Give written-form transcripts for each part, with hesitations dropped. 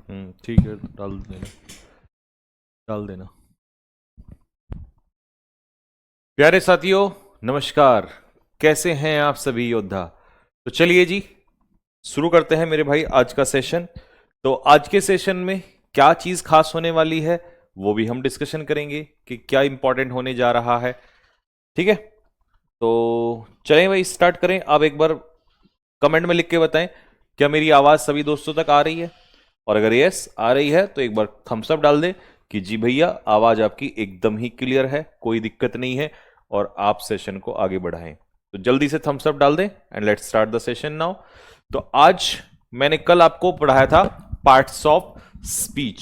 ठीक है, डाल देना, डाल देना। प्यारे साथियों, नमस्कार। कैसे हैं आप सभी योद्धा? तो चलिए जी, शुरू करते हैं मेरे भाई आज का सेशन। तो आज के सेशन में क्या चीज खास होने वाली है वो भी हम डिस्कशन करेंगे कि क्या इंपॉर्टेंट होने जा रहा है। ठीक है, तो चलें भाई, स्टार्ट करें। आप एक बार कमेंट में लिख के बताएं क्या मेरी आवाज सभी दोस्तों तक आ रही है, और अगर यस आ रही है तो एक बार थम्स अप डाल दें कि जी भैया आवाज आपकी एकदम ही क्लियर है, कोई दिक्कत नहीं है, और आप सेशन को आगे बढ़ाएं। तो जल्दी से थम्स अप डाल दें and let's start the session now. तो आज मैंने कल आपको पढ़ाया था parts of speech,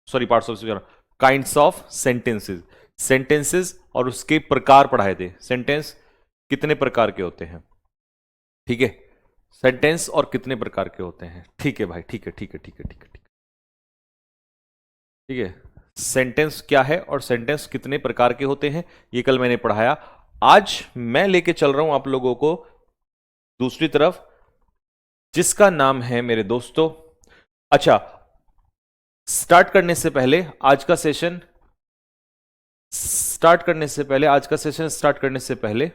sorry parts of speech, kinds of sentences, sentences और उसके प्रकार पढ़ाए थे। सेंटेंस कितने प्रकार के होते हैं, ठीक है, सेंटेंस और कितने प्रकार के होते हैं। ठीक है भाई, ठीक है ठीक है ठीक है ठीक है ठीक है ठीक है। सेंटेंस क्या है और सेंटेंस कितने प्रकार के होते हैं ये कल मैंने पढ़ाया। आज मैं लेके चल रहा हूं आप लोगों को दूसरी तरफ, जिसका नाम है मेरे दोस्तों, अच्छा, स्टार्ट करने से पहले आज का सेशन स्टार्ट करने से पहले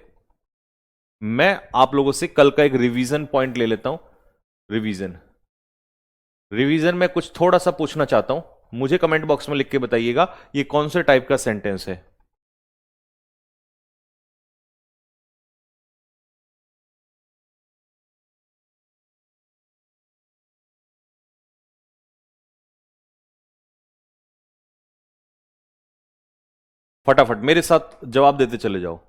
मैं आप लोगों से कल का एक रिवीजन पॉइंट ले लेता हूं। रिवीजन रिवीजन में कुछ थोड़ा सा पूछना चाहता हूं, मुझे कमेंट बॉक्स में लिख के बताइएगा ये कौन से टाइप का सेंटेंस है। फटाफट मेरे साथ जवाब देते चले जाओ।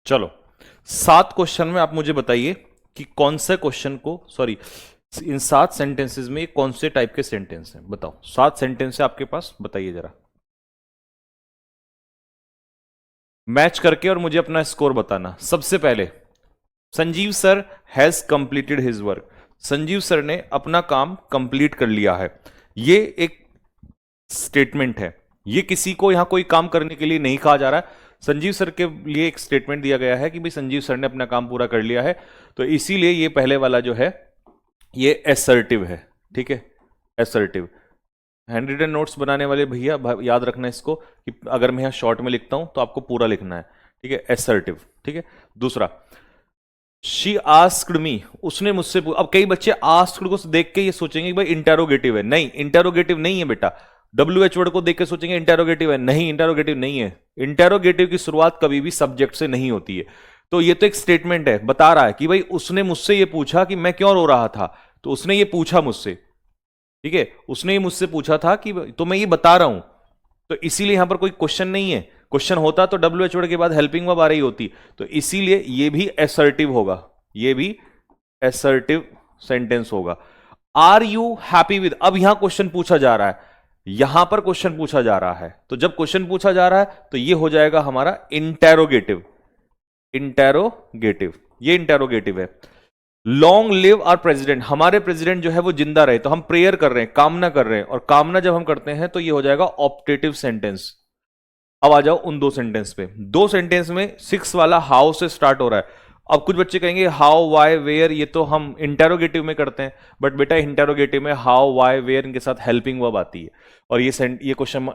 चलो, 7 क्वेश्चन में आप मुझे बताइए कि कौन से क्वेश्चन को, सॉरी, इन 7 सेंटेंसेस में कौन से टाइप के सेंटेंस हैं, बताओ। 7 सेंटेंस है आपके पास, बताइए जरा मैच करके, और मुझे अपना स्कोर बताना। सबसे पहले, Sanjeev sir has completed his work. Sanjeev sir ने अपना काम कंप्लीट कर लिया है। ये एक स्टेटमेंट है, ये किसी को यहां कोई काम करने के लिए नहीं कहा जा रहा है। संजीव सर के लिए एक स्टेटमेंट दिया गया है कि भाई संजीव सर ने अपना काम पूरा कर लिया है, तो इसीलिए ये पहले वाला जो है ये एसर्टिव है। ठीक है, एसर्टिव। हैंड रिटन नोट्स बनाने वाले भैया याद रखना इसको कि अगर मैं यहाँ शॉर्ट में लिखता हूं तो आपको पूरा लिखना है, ठीक है, एसर्टिव, ठीक है। दूसरा, शी आस्क्ड मी, उसने मुझसे अब कई बच्चे आस्क्ड को देख के ये सोचेंगे कि भाई इंटेरोगेटिव है, नहीं इंटेरोगेटिव नहीं है बेटा। डब्ल्यू एच वर्ड को देख के सोचेंगे इंटेरोगेटिव है, नहीं इंटेरोगेटिव नहीं है। इंटेरोगेटिव की शुरुआत कभी भी सब्जेक्ट से नहीं होती है। तो ये तो एक स्टेटमेंट है, बता रहा है कि भाई उसने मुझसे ये पूछा कि मैं क्यों रो रहा था, तो उसने ये पूछा मुझसे, ठीक है, उसने ये मुझसे पूछा था कि तो मैं ये बता रहा हूं, तो इसीलिए यहां पर कोई क्वेश्चन नहीं है। क्वेश्चन होता तो डब्ल्यू एच वर्ड के बाद हेल्पिंग वर्ब आ रही होती, तो इसीलिए ये भी एसर्टिव होगा, ये भी एसर्टिव सेंटेंस होगा। आर यू हैप्पी विद, अब यहां क्वेश्चन पूछा जा रहा है, यहां पर क्वेश्चन पूछा जा रहा है, तो जब क्वेश्चन पूछा जा रहा है तो ये हो जाएगा हमारा इंटेरोगेटिव, इंटेरोगेटिव, ये इंटेरोगेटिव है। लॉन्ग लिव आवर प्रेसिडेंट, हमारे प्रेसिडेंट जो है वो जिंदा रहे, तो हम प्रेयर कर रहे हैं, कामना कर रहे हैं, और कामना जब हम करते हैं तो ये हो जाएगा ऑप्टेटिव सेंटेंस। अब आ जाओ उन दो सेंटेंस पे। दो सेंटेंस में 6 वाला हाउ से स्टार्ट हो रहा है। अब कुछ बच्चे कहेंगे हाउ वाई वेयर, ये तो हम इंटेरोगेटिव में करते हैं, बट बेटा इंटेरोगेटिव में हाउ वाई वेयर इनके साथ हेल्पिंग वर्ब आती है, और ये क्वेश्चन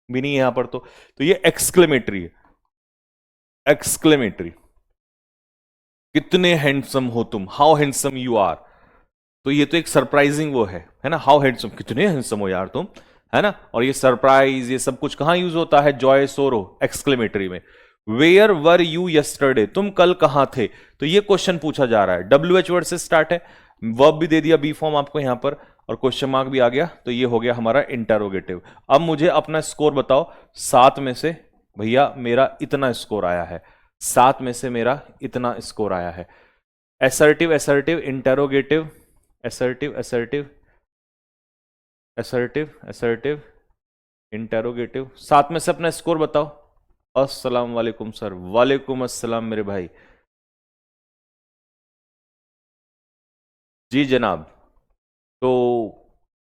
भी नहीं है यहां पर, तो ये एक्सक्लेमेटरी है, एक्सक्लेमेटरी। कितने हैंडसम हो तुम, हाउ हैंडसम यू आर, तो ये तो एक सरप्राइजिंग वो है ना, हाउ हैंडसम, कितने हैंडसम हो यार तुम, है ना। और ये सरप्राइज, ये सब कुछ कहां यूज होता है, जॉय सोरो, एक्सक्लेमेटरी में। वेयर वर यू यस्टरडे, तुम कल कहां थे, तो ये क्वेश्चन पूछा जा रहा है, डब्ल्यू एच वर्ड से स्टार्ट है, वर्ब भी दे दिया बी फॉर्म आपको यहां पर, और क्वेश्चन मार्क भी आ गया, तो ये हो गया हमारा इंटेरोगेटिव। अब मुझे अपना स्कोर बताओ, 7 में से भैया मेरा इतना स्कोर आया है, 7 में से मेरा इतना स्कोर आया है। Assertive assertive interrogative, assertive assertive assertive assertive interrogative, 7 में से अपना स्कोर बताओ। अस्सलाम वालेकुम सर, वालेकुम अस्सलाम मेरे भाई, जी जनाब। तो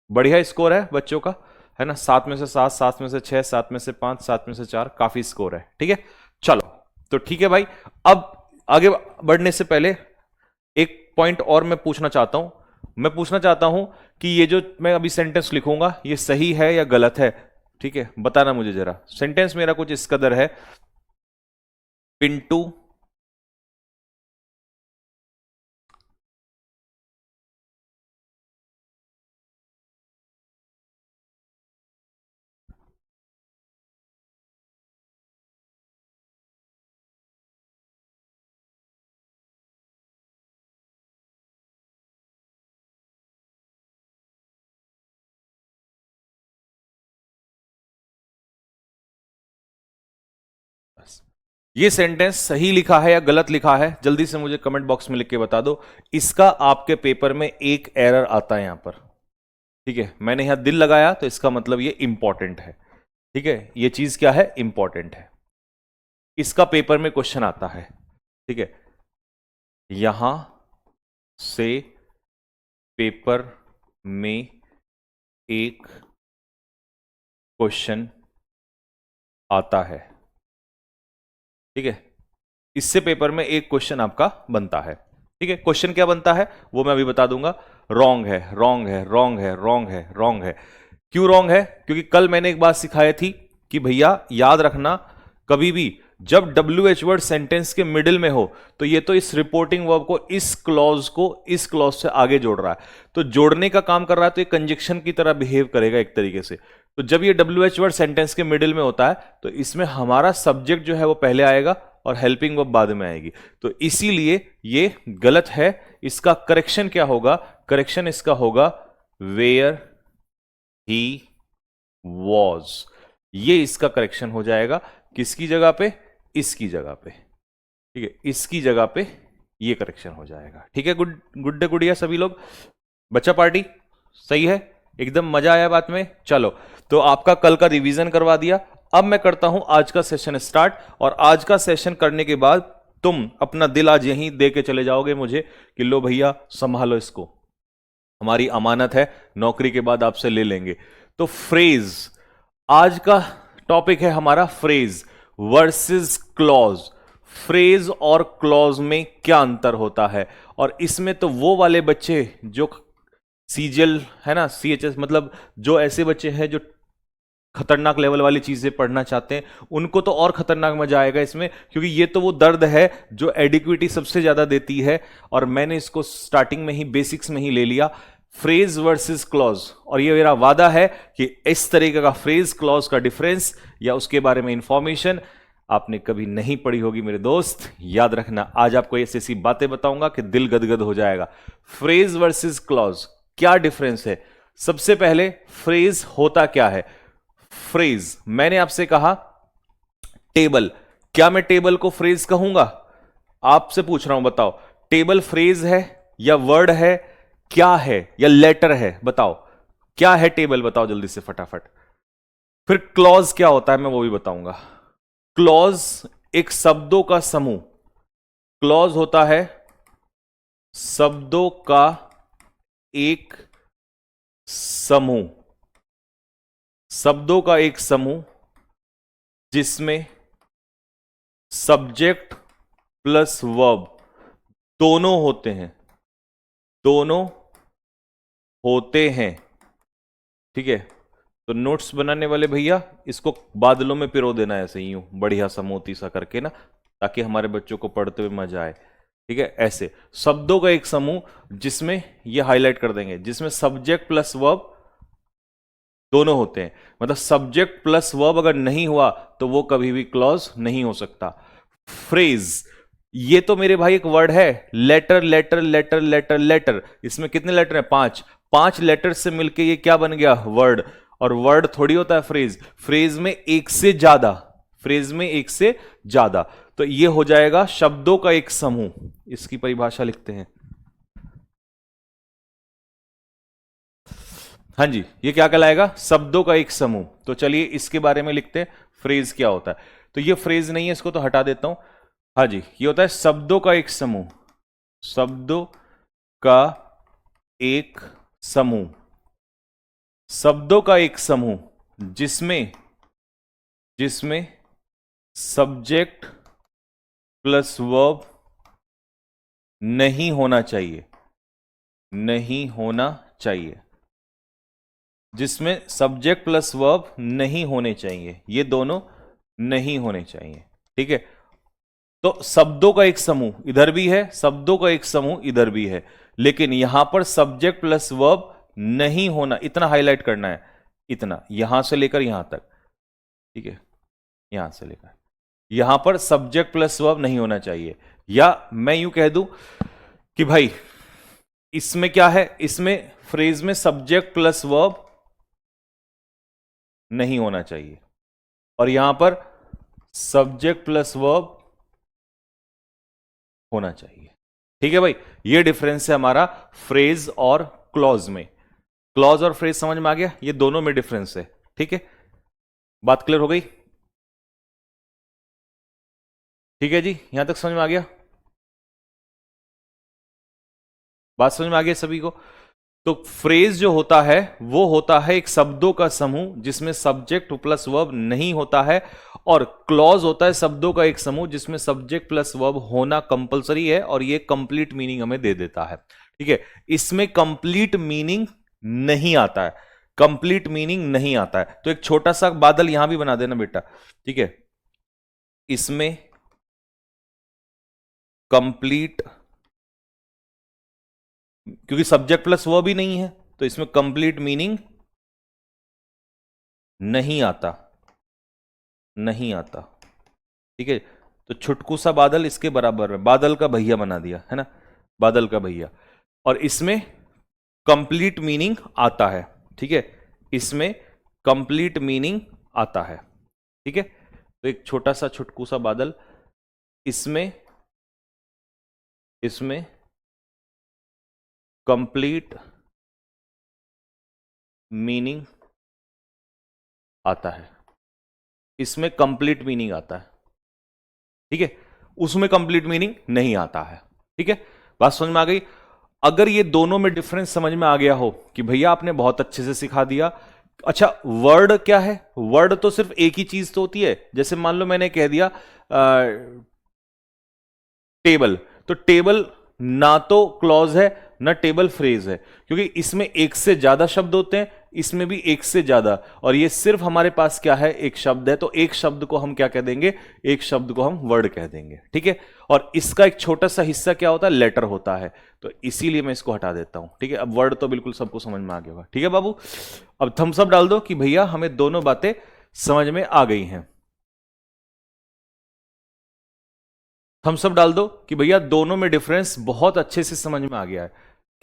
बढ़िया स्कोर है बच्चों का, है ना, 7 में से 7, 7 में से 6, 7 में से 5, 7 में से 4, काफी स्कोर है, ठीक है। चलो तो ठीक है भाई, अब आगे बढ़ने से पहले एक पॉइंट और मैं पूछना चाहता हूं, मैं पूछना चाहता हूं कि ये जो मैं अभी सेंटेंस लिखूंगा ये सही है या गलत है, ठीक है, बताना मुझे जरा। सेंटेंस मेरा कुछ इस कदर है, पिंटू ये सेंटेंस सही लिखा है या गलत लिखा है, जल्दी से मुझे कमेंट बॉक्स में लिख के बता दो। इसका आपके पेपर में एक एरर आता है यहां पर, ठीक है, मैंने यहां दिल लगाया तो इसका मतलब ये इंपॉर्टेंट है, ठीक है, ये चीज क्या है, इंपॉर्टेंट है, इसका पेपर में क्वेश्चन आता है, ठीक है, यहां से पेपर में एक क्वेश्चन आता है, ठीक है, इससे पेपर में एक क्वेश्चन आपका बनता है, ठीक है। क्वेश्चन क्या बनता है वो मैं अभी बता दूंगा। रॉन्ग है, रॉन्ग है, रॉन्ग है, रॉन्ग है, रॉन्ग है। क्यों रॉन्ग है, क्योंकि कल मैंने एक बात सिखाई थी कि भैया याद रखना, कभी भी जब डब्ल्यू एच वर्ड सेंटेंस के मिडिल में हो तो ये तो इस रिपोर्टिंग वर्ब को इस क्लॉज से आगे जोड़ रहा है, तो जोड़ने का काम कर रहा है, तो ये कंजक्शन की तरह बिहेव करेगा एक तरीके से। तो जब ये डब्ल्यू एच वर्ड सेंटेंस के मिडिल में होता है तो इसमें हमारा सब्जेक्ट जो है वो पहले आएगा और हेल्पिंग वर्ब बाद में आएगी, तो इसीलिए ये गलत है। इसका करेक्शन क्या होगा, करेक्शन इसका होगा वेयर ही वॉज, ये इसका करेक्शन हो जाएगा, किसकी जगह पे, इसकी जगह पे, ठीक है, इसकी जगह पे ये करेक्शन हो जाएगा, ठीक है। गुड गुड डे गुड़िया सभी लोग, बच्चा पार्टी सही है, एकदम मजा आया बात में। चलो तो आपका कल का रिवीजन करवा दिया, अब मैं करता हूं आज का सेशन स्टार्ट, और आज का सेशन करने के बाद तुम अपना दिल आज यहीं दे के चले जाओगे मुझे कि लो भैया संभालो इसको, हमारी अमानत है, नौकरी के बाद आपसे ले लेंगे। तो फ्रेज, आज का टॉपिक है हमारा फ्रेज वर्सेस क्लॉज। फ्रेज और क्लॉज में क्या अंतर होता है, और इसमें तो वो वाले बच्चे जो सीजीएल है ना, सीएचएस, मतलब जो ऐसे बच्चे हैं जो खतरनाक लेवल वाली चीजें पढ़ना चाहते हैं उनको तो और खतरनाक मजा आएगा इसमें, क्योंकि ये तो वो दर्द है जो एडिक्विटी सबसे ज्यादा देती है। और मैंने इसको स्टार्टिंग में ही बेसिक्स में ही ले लिया, फ्रेज वर्सेस क्लॉज। और ये मेरा वादा है कि इस तरीके का फ्रेज क्लॉज का डिफरेंस या उसके बारे में इंफॉर्मेशन आपने कभी नहीं पढ़ी होगी मेरे दोस्त, याद रखना। आज आपको ऐसी ऐसी बातें बताऊंगा कि दिल गदगद हो जाएगा। फ्रेज वर्सेस क्लॉज क्या डिफरेंस है? सबसे पहले फ्रेज होता क्या है? फ्रेज, मैंने आपसे कहा टेबल, क्या मैं टेबल को फ्रेज कहूंगा? आपसे पूछ रहा हूं, बताओ टेबल फ्रेज है या वर्ड है, क्या है, या लेटर है? बताओ क्या है टेबल, बताओ जल्दी से फटाफट। फिर क्लॉज क्या होता है मैं वो भी बताऊंगा। क्लॉज एक शब्दों का समूह, क्लॉज होता है शब्दों का एक समूह, शब्दों का एक समूह जिसमें सब्जेक्ट प्लस वर्ब दोनों होते हैं, दोनों होते हैं। ठीक है, तो नोट्स बनाने वाले भैया इसको बादलों में पिरो देना ऐसे यूं बढ़िया सा मोती सा करके ना, ताकि हमारे बच्चों को पढ़ते हुए मजा आए। ठीक है, ऐसे शब्दों का एक समूह जिसमें ये हाईलाइट कर देंगे, जिसमें सब्जेक्ट प्लस वर्ब दोनों होते हैं। मतलब सब्जेक्ट प्लस वर्ब अगर नहीं हुआ तो वो कभी भी क्लॉज नहीं हो सकता। फ्रेज, ये तो मेरे भाई एक वर्ड है, letter letter letter letter letter, इसमें कितने लेटर हैं? 5। 5 लेटर से मिलके ये क्या बन गया? वर्ड। और वर्ड थोड़ी होता है फ्रेज, फ्रेज में एक से ज्यादा, फ्रेज में एक से ज्यादा। तो ये हो जाएगा शब्दों का एक समूह। इसकी परिभाषा लिखते हैं। हाँ जी, ये क्या कहलाएगा? शब्दों का एक समूह। तो चलिए इसके बारे में लिखते हैं, फ्रेज क्या होता है। तो ये फ्रेज नहीं है, इसको तो हटा देता हूं। हाँ जी, ये होता है शब्दों का एक समूह, शब्दों का एक समूह, शब्दों का एक समूह जिसमें जिसमें सब्जेक्ट प्लस वर्ब नहीं होना चाहिए, नहीं होना चाहिए, जिसमें सब्जेक्ट प्लस वर्ब नहीं होने चाहिए, ये दोनों नहीं होने चाहिए। ठीक है, तो शब्दों का एक समूह इधर भी है, शब्दों का एक समूह इधर भी है, लेकिन यहां पर सब्जेक्ट प्लस वर्ब नहीं होना, इतना हाईलाइट करना है, इतना यहां से लेकर यहां तक। ठीक है, यहां से लेकर यहां पर सब्जेक्ट प्लस वर्ब नहीं होना चाहिए। या मैं यूं कह दूं कि भाई इसमें क्या है, इसमें फ्रेज में सब्जेक्ट प्लस वर्ब नहीं होना चाहिए और यहां पर सब्जेक्ट प्लस वर्ब होना चाहिए। ठीक है भाई, ये डिफरेंस है हमारा फ्रेज और क्लॉज में। क्लॉज और फ्रेज समझ में आ गया, ये दोनों में डिफरेंस है। ठीक है, बात क्लियर हो गई? ठीक है जी, यहां तक समझ में आ गया? बात समझ में आ गया सभी को? तो फ्रेज जो होता है वो होता है एक शब्दों का समूह जिसमें सब्जेक्ट प्लस वर्ब नहीं होता है, और क्लॉज होता है शब्दों का एक समूह जिसमें सब्जेक्ट प्लस वर्ब होना कंपलसरी है और ये कंप्लीट मीनिंग हमें दे देता है। ठीक है, इसमें कंप्लीट मीनिंग नहीं आता है, कंप्लीट मीनिंग नहीं आता है। तो एक छोटा सा बादल यहां भी बना देना बेटा। ठीक है, इसमें कंप्लीट, क्योंकि सब्जेक्ट प्लस वर्ब भी नहीं है तो इसमें कंप्लीट मीनिंग नहीं आता, नहीं आता। ठीक है, तो छुटकू सा बादल इसके बराबर में बादल का भैया बना दिया है ना, बादल का भैया। और इसमें कंप्लीट मीनिंग आता है। ठीक है, इसमें कंप्लीट मीनिंग आता है। ठीक है, तो एक छोटा सा छुटकू सा बादल, इसमें इसमें कंप्लीट मीनिंग आता है, इसमें कंप्लीट मीनिंग आता है। ठीक है, उसमें कंप्लीट मीनिंग नहीं आता है। ठीक है, बात समझ में आ गई? अगर ये दोनों में डिफरेंस समझ में आ गया हो कि भैया आपने बहुत अच्छे से सिखा दिया। अच्छा, वर्ड क्या है? वर्ड तो सिर्फ एक ही चीज तो होती है। जैसे मान लो मैंने कह दिया टेबल, तो टेबल ना तो क्लॉज है ना टेबल फ्रेज है, क्योंकि इसमें एक से ज्यादा शब्द होते हैं, इसमें भी एक से ज्यादा, और ये सिर्फ हमारे पास क्या है, एक शब्द है, तो एक शब्द को हम क्या कह देंगे, एक शब्द को हम वर्ड कह देंगे, ठीक है। और इसका एक छोटा सा हिस्सा क्या होता है, लेटर होता है, तो इसीलिए मैं इसको हटा देता हूं, ठीक है। अब वर्ड तो बिल्कुल सबको समझ में आ गया होगा, ठीक है बाबू। अब थम्स अप डाल दो कि भैया हमें दोनों बातें समझ में आ गई हैं। थम्स अप डाल दो कि भैया दोनों में डिफरेंस बहुत अच्छे से समझ में आ गया है,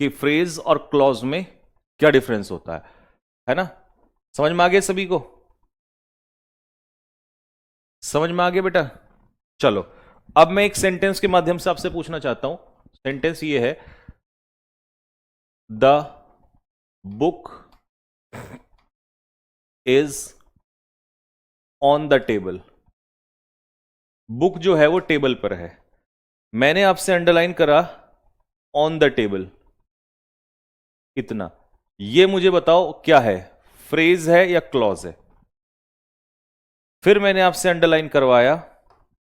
कि फ्रेज और क्लॉज में क्या डिफरेंस होता है ना। समझ में आ गया सभी को, समझ में आ गया बेटा। चलो अब मैं एक सेंटेंस के माध्यम से आपसे पूछना चाहता हूं। सेंटेंस ये है, the book is on the table. Book जो है वो टेबल पर है, मैंने आपसे अंडरलाइन करा ऑन द टेबल, इतना। ये मुझे बताओ क्या है, फ्रेज है या क्लॉज है। फिर मैंने आपसे अंडरलाइन करवाया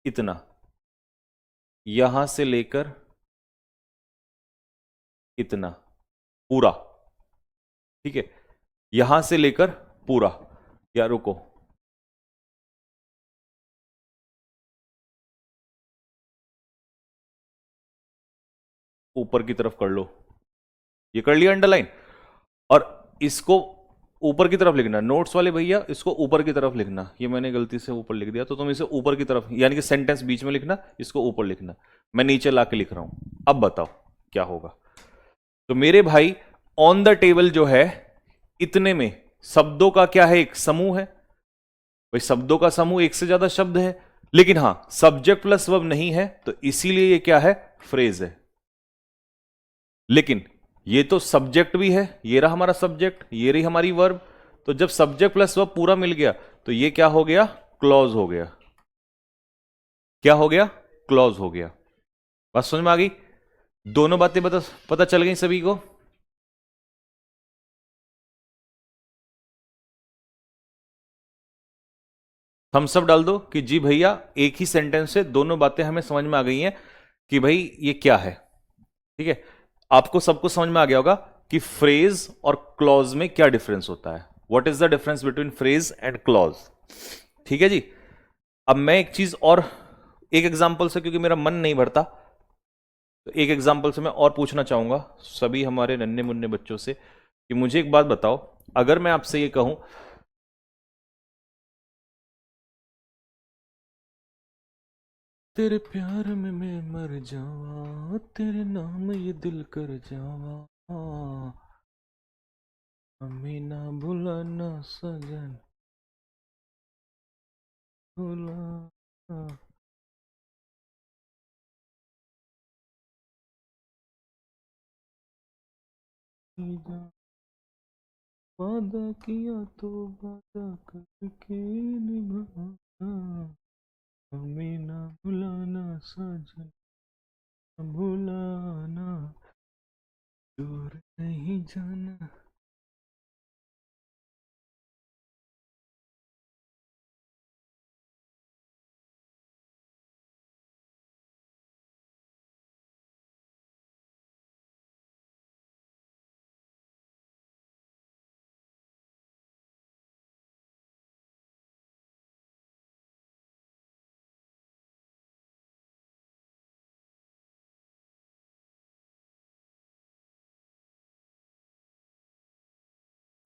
इतना, यहां से लेकर इतना पूरा, ठीक है, यहां से लेकर पूरा। या रुको, ऊपर की तरफ कर लो, ये कर लिया अंडरलाइन, और इसको ऊपर की तरफ लिखना। नोट्स वाले भैया इसको ऊपर की तरफ लिखना, ये मैंने गलती से ऊपर लिख दिया, तो तुम इसे ऊपर की तरफ, यानी कि सेंटेंस बीच में लिखना, इसको ऊपर लिखना। मैं नीचे ला के लिख रहा हूं, अब बताओ क्या होगा। तो मेरे भाई ऑन द टेबल जो है, इतने में शब्दों का क्या है, एक समूह है। भाई शब्दों का समूह, एक से ज्यादा शब्द है, लेकिन हां सब्जेक्ट प्लस वर्ब नहीं है, तो इसीलिए ये क्या है, फ्रेज है। लेकिन ये तो सब्जेक्ट भी है, ये रहा हमारा सब्जेक्ट, ये रही हमारी वर्ब, तो जब सब्जेक्ट प्लस वर्ब पूरा मिल गया तो ये क्या हो गया, क्लॉज हो गया। क्या हो गया, क्लॉज हो गया। बात समझ में आ गई, दोनों बातें पता चल गई सभी को। थम्स अप डाल दो कि जी भैया एक ही सेंटेंस से दोनों बातें हमें समझ में आ गई हैं, कि भाई ये क्या है, ठीक है। आपको सबको समझ में आ गया होगा कि फ्रेज और क्लॉज में क्या डिफरेंस होता है, what is the difference between phrase and clause, ठीक है जी। अब मैं एक चीज और, एक एग्जांपल से, क्योंकि मेरा मन नहीं भरता, तो एक एग्जांपल से मैं और पूछना चाहूंगा सभी हमारे नन्हे मुन्ने बच्चों से, कि मुझे एक बात बताओ, अगर मैं आपसे ये कहूं, तेरे प्यार में मैं मर जावा, तेरे नाम ये दिल कर जावा, हमें ना भुलाना सजन, भुलाना। वादा किया तो वादा करके निभाना, हमें ना भुलाना सजन, भुलाना, दूर नहीं जाना।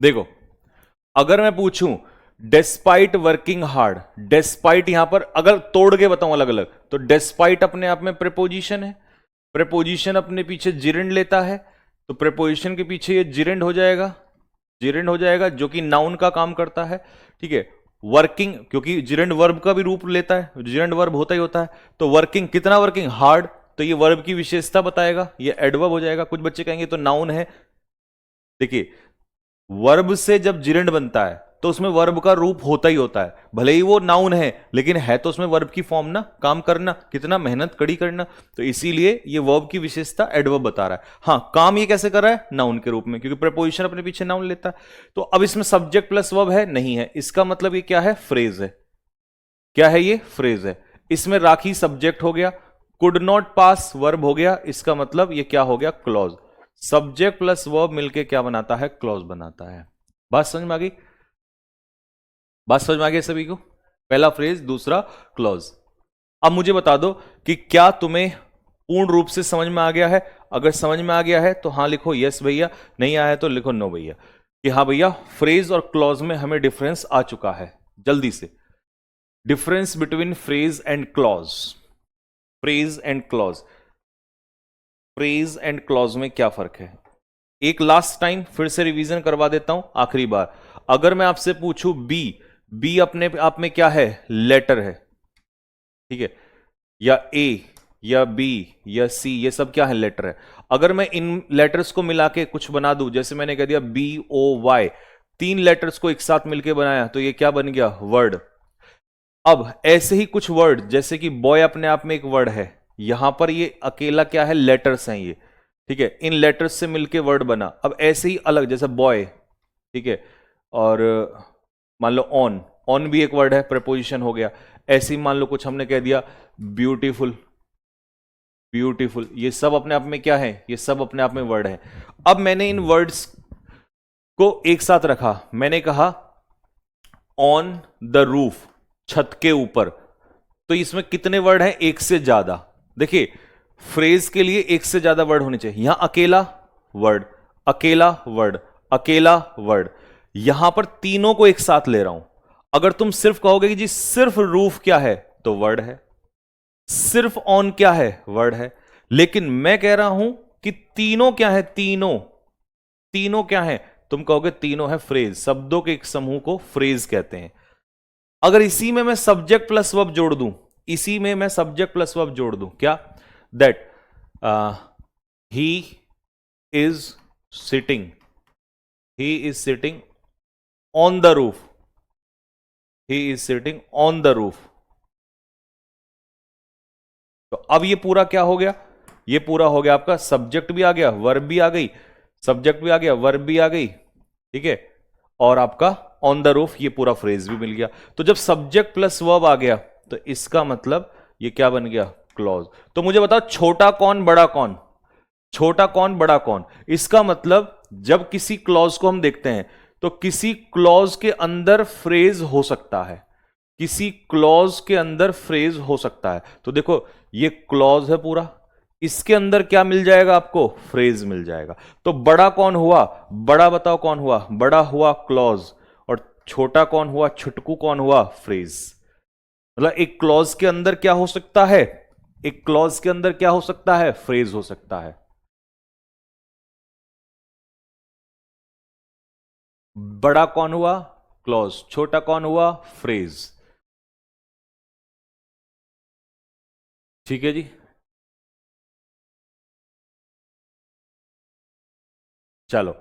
देखो, अगर मैं पूछूं डेस्पाइट वर्किंग हार्ड, डेस्पाइट यहां पर अगर तोड़ के बताऊं अलग अलग, तो डेस्पाइट अपने आप में प्रेपोजिशन है, प्रेपोजिशन अपने पीछे जिरेंड लेता है, तो प्रेपोजिशन के पीछे ये जिरेंड हो जाएगा, जिरेंड हो जाएगा, जो कि नाउन का काम करता है, ठीक है। वर्किंग, क्योंकि जिरेंड वर्ब का भी रूप लेता है, जिरेंड वर्ब होता ही होता है, तो वर्किंग, कितना वर्किंग, हार्ड, तो ये वर्ब की विशेषता बताएगा, ये एडवर्ब हो जाएगा। कुछ बच्चे कहेंगे तो नाउन है, देखिए वर्ब से जब जिरेंड बनता है तो उसमें वर्ब का रूप होता ही होता है, भले ही वो नाउन है, लेकिन है तो उसमें वर्ब की फॉर्म ना, काम करना, कितना मेहनत कड़ी करना, तो इसीलिए ये वर्ब की विशेषता एडवर्ब बता रहा है। हां काम ये कैसे कर रहा है, नाउन के रूप में, क्योंकि प्रेपोजिशन अपने पीछे नाउन लेता है। तो अब इसमें सब्जेक्ट प्लस वर्ब है, नहीं है, इसका मतलब ये क्या है, फ्रेज है। क्या है ये, फ्रेज है। इसमें राखी सब्जेक्ट हो गया, कुड नॉट पास वर्ब हो गया, इसका मतलब ये क्या हो गया, क्लॉज। सब्जेक्ट प्लस वर्ब मिलके क्या बनाता है? क्लॉज बनाता है। बात समझ में आ गई? बात समझ में आ गई सभी को? पहला फ्रेज, दूसरा क्लॉज। अब मुझे बता दो कि क्या तुम्हें पूर्ण रूप से समझ में आ गया है? अगर समझ में आ गया है तो हाँ लिखो यस भैया, नहीं आया है तो लिखो नो भैया, कि हाँ भैया फ्रेज और क्लॉज में हमें डिफरेंस आ चुका है। जल्दी से, difference between phrase and clause. Phrase and clause, phrase and clause में क्या फर्क है? एक लास्ट टाइम फिर से रिवीजन करवा देता हूं, आखिरी बार। अगर मैं आपसे पूछूं बी, बी अपने आप में क्या है? लेटर है, ठीक है? या ए या बी या सी, ये सब क्या है? लेटर है। अगर मैं इन लेटर्स को मिला के कुछ बना दूं, जैसे मैंने कह दिया बी ओ वाई, तीन लेटर्स को एक साथ मिलके बनाया, तो ये क्या बन गया? वर्ड। अब ऐसे ही कुछ वर्ड, जैसे कि बॉय अपने आप में एक वर्ड है, यहां पर ये अकेला क्या है? लेटर्स हैं ये, ठीक है? इन लेटर्स से मिलके वर्ड बना। अब ऐसे ही अलग, जैसे बॉय, ठीक है, और मान लो ऑन, ऑन भी एक वर्ड है, प्रपोजिशन हो गया। ऐसे ही मान लो कुछ हमने कह दिया ब्यूटीफुल, ब्यूटीफुल, ये सब अपने आप में क्या है? ये सब अपने आप में वर्ड है। अब मैंने इन वर्ड्स को एक साथ रखा, मैंने कहा ऑन द रूफ, छत के ऊपर, तो इसमें कितने वर्ड हैं? एक से ज्यादा। देखिए, फ्रेज के लिए एक से ज्यादा वर्ड होने चाहिए। यहां अकेला वर्ड, अकेला वर्ड, अकेला वर्ड, यहां पर तीनों को एक साथ ले रहा हूं। अगर तुम सिर्फ कहोगे कि जी सिर्फ रूफ क्या है, तो वर्ड है। सिर्फ ऑन क्या है? वर्ड है। लेकिन मैं कह रहा हूं कि तीनों क्या है? तीनों, तीनों क्या है? तुम कहोगे तीनों है फ्रेज, शब्दों के एक समूह को फ्रेज कहते हैं। अगर इसी में मैं सब्जेक्ट प्लस वर्ब जोड़ दूं, इसी में मैं सब्जेक्ट प्लस वर्ब जोड़ दूं, क्या? That he is sitting, he is sitting on the roof, he is sitting on the roof, तो अब ये पूरा क्या हो गया? ये पूरा हो गया आपका सब्जेक्ट भी आ गया, वर्ब भी आ गई, सब्जेक्ट भी आ गया, वर्ब भी आ गई, ठीक है, और आपका ऑन द रूफ, ये पूरा फ्रेज भी मिल गया। तो जब सब्जेक्ट प्लस वर्ब आ गया, तो इसका मतलब ये क्या बन गया? क्लॉज। तो मुझे बताओ, छोटा कौन बड़ा कौन? छोटा कौन बड़ा कौन? इसका मतलब जब किसी क्लॉज को हम देखते हैं, तो किसी क्लॉज के अंदर फ्रेज हो सकता है, किसी क्लॉज के अंदर फ्रेज हो सकता है। तो देखो, ये क्लॉज है पूरा, इसके अंदर क्या मिल जाएगा आपको? फ्रेज मिल जाएगा। तो बड़ा कौन हुआ? बड़ा बताओ कौन हुआ? बड़ा हुआ क्लॉज, और छोटा कौन हुआ? छुटकू कौन हुआ? फ्रेज। मतलब एक क्लॉज के अंदर क्या हो सकता है? एक क्लॉज के अंदर क्या हो सकता है? फ्रेज हो सकता है। बड़ा कौन हुआ? क्लॉज। छोटा कौन हुआ? फ्रेज। ठीक है जी। चलो,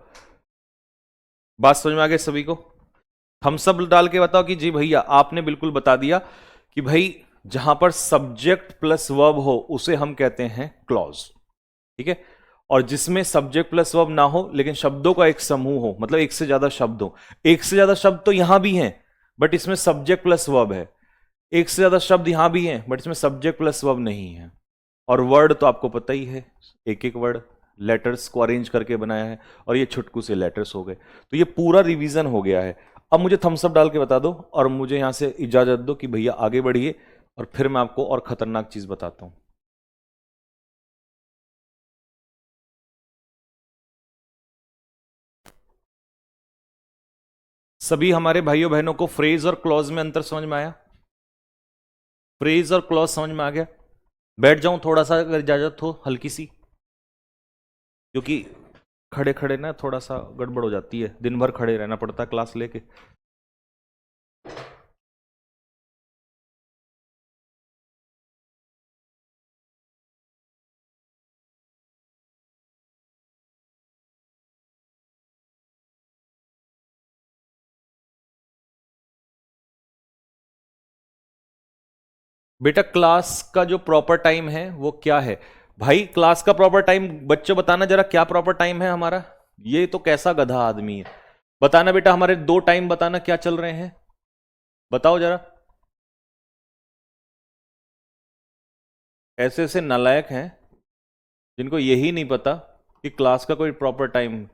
बात समझ में आ गई सभी को? हम सब डाल के बताओ कि जी भैया आपने बिल्कुल बता दिया कि भाई जहां पर सब्जेक्ट प्लस वर्ब हो उसे हम कहते हैं क्लॉज, ठीक है? और जिसमें सब्जेक्ट प्लस वर्ब ना हो लेकिन शब्दों का एक समूह हो, मतलब एक से ज्यादा शब्द हो। एक से ज्यादा शब्द तो यहां भी हैं, बट इसमें सब्जेक्ट प्लस वर्ब है। एक से ज्यादा शब्द यहां भी हैं, बट इसमें सब्जेक्ट प्लस वर्ब नहीं है। और वर्ड तो आपको पता ही है, एक एक वर्ड लेटर्स को अरेंज करके बनाया है, और ये छुटकू से लेटर्स हो गए। तो ये पूरा रिवीजन हो गया है। अब मुझे थम्स अप डाल के बता दो, और मुझे यहां से इजाजत दो कि भैया आगे बढ़िए, और फिर मैं आपको और खतरनाक चीज बताता हूं। सभी हमारे भाइयों बहनों को फ्रेज और क्लॉज में अंतर समझ में आया? फ्रेज और क्लॉज समझ में आ गया? बैठ जाऊं थोड़ा सा, अगर इजाजत हो, हल्की सी, क्योंकि खड़े खड़े ना थोड़ा सा गड़बड़ हो जाती है, दिन भर खड़े रहना पड़ता है क्लास लेके। बेटा क्लास का जो प्रॉपर टाइम है वो क्या है? भाई क्लास का प्रॉपर टाइम बच्चों बताना जरा, क्या प्रॉपर टाइम है हमारा? ये तो कैसा गधा आदमी है। बताना बेटा, हमारे दो टाइम बताना, क्या चल रहे हैं, बताओ जरा। ऐसे ऐसे नालायक हैं जिनको यही नहीं पता कि क्लास का कोई प्रॉपर टाइम?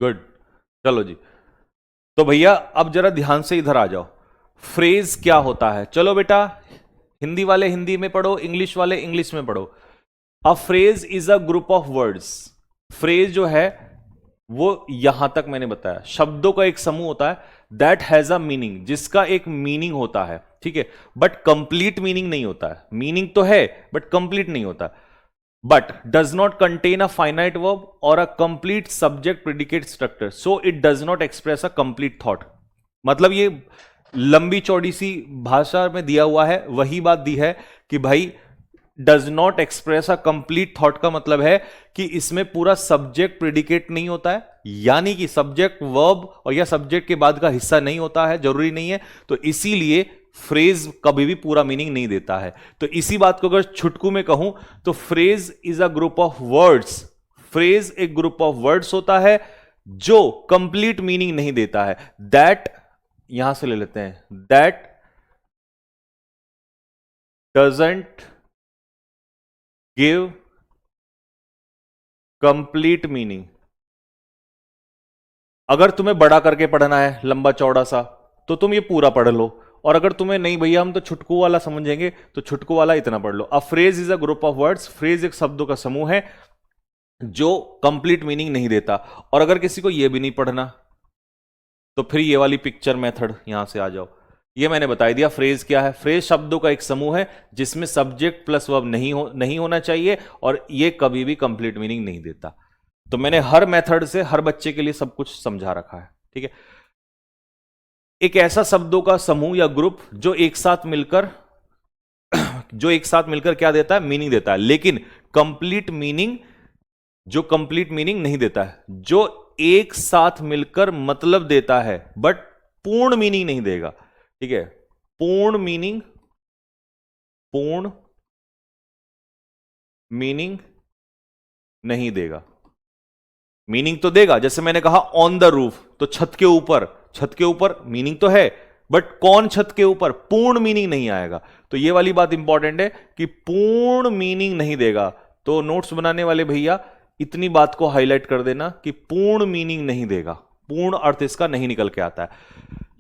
गुड। चलो जी, तो भैया अब जरा ध्यान से इधर आ जाओ। फ्रेज क्या होता है? चलो बेटा, हिंदी वाले हिंदी में पढ़ो, इंग्लिश वाले इंग्लिश में पढ़ो। अ phrase is a group of words. Phrase जो है वो यहां तक मैंने बताया, शब्दों का एक समूह होता है दैट हैज अ मीनिंग, जिसका एक मीनिंग होता है, ठीक है, बट कंप्लीट मीनिंग नहीं होता है। मीनिंग तो है बट कंप्लीट नहीं होता। But does not contain a finite verb और a complete subject predicate structure, so it does not express a complete thought. मतलब ये लंबी चौड़ी सी भाषा में दिया हुआ है, वही बात दी है कि भाई does not express a complete thought का मतलब है कि इसमें पूरा सब्जेक्ट प्रिडिकेट नहीं होता है, यानी कि सब्जेक्ट वर्ब और या सब्जेक्ट के बाद का हिस्सा नहीं होता है, जरूरी नहीं है। तो इसीलिए फ्रेज कभी भी पूरा मीनिंग नहीं देता है। तो इसी बात को अगर छुटकू में कहूं तो phrase is a group of words. Phrase एक ग्रुप ऑफ वर्ड्स होता है जो कंप्लीट मीनिंग नहीं देता है। दैट, यहां से ले लेते हैं, that doesn't give complete meaning. अगर तुम्हें बड़ा करके पढ़ना है लंबा चौड़ा सा, तो तुम ये पूरा पढ़ लो, और अगर तुम्हें नहीं भैया हम तो छुटकू वाला समझेंगे, तो छुटकू वाला इतना पढ़ लो। A phrase is a group of words. Phrase एक शब्दों का समूह है जो कंप्लीट मीनिंग नहीं देता। और अगर किसी को यह भी नहीं पढ़ना, तो फिर ये वाली पिक्चर मेथड यहां से आ जाओ। ये मैंने बता दिया फ्रेज क्या है। फ्रेज शब्दों का एक समूह है जिसमें सब्जेक्ट प्लस वर्ब नहीं होना चाहिए, और ये कभी भी कंप्लीट मीनिंग नहीं देता। तो मैंने हर मेथड से हर बच्चे के लिए सब कुछ समझा रखा है, ठीक है। एक ऐसा शब्दों का समूह या ग्रुप जो एक साथ मिलकर क्या देता है? मीनिंग देता है, लेकिन कंप्लीट मीनिंग, जो कंप्लीट मीनिंग नहीं देता है, जो एक साथ मिलकर मतलब देता है बट पूर्ण मीनिंग नहीं देगा, ठीक है। पूर्ण मीनिंग नहीं देगा। मीनिंग तो देगा, जैसे मैंने कहा ऑन द रूफ, तो छत के ऊपर, छत के ऊपर मीनिंग तो है, बट कौन छत के ऊपर, पूर्ण मीनिंग नहीं आएगा। तो ये वाली बात इंपॉर्टेंट है कि पूर्ण मीनिंग नहीं देगा। तो नोट्स बनाने वाले भैया इतनी बात को हाईलाइट कर देना कि पूर्ण मीनिंग नहीं देगा, पूर्ण अर्थ इसका नहीं निकल के आता है।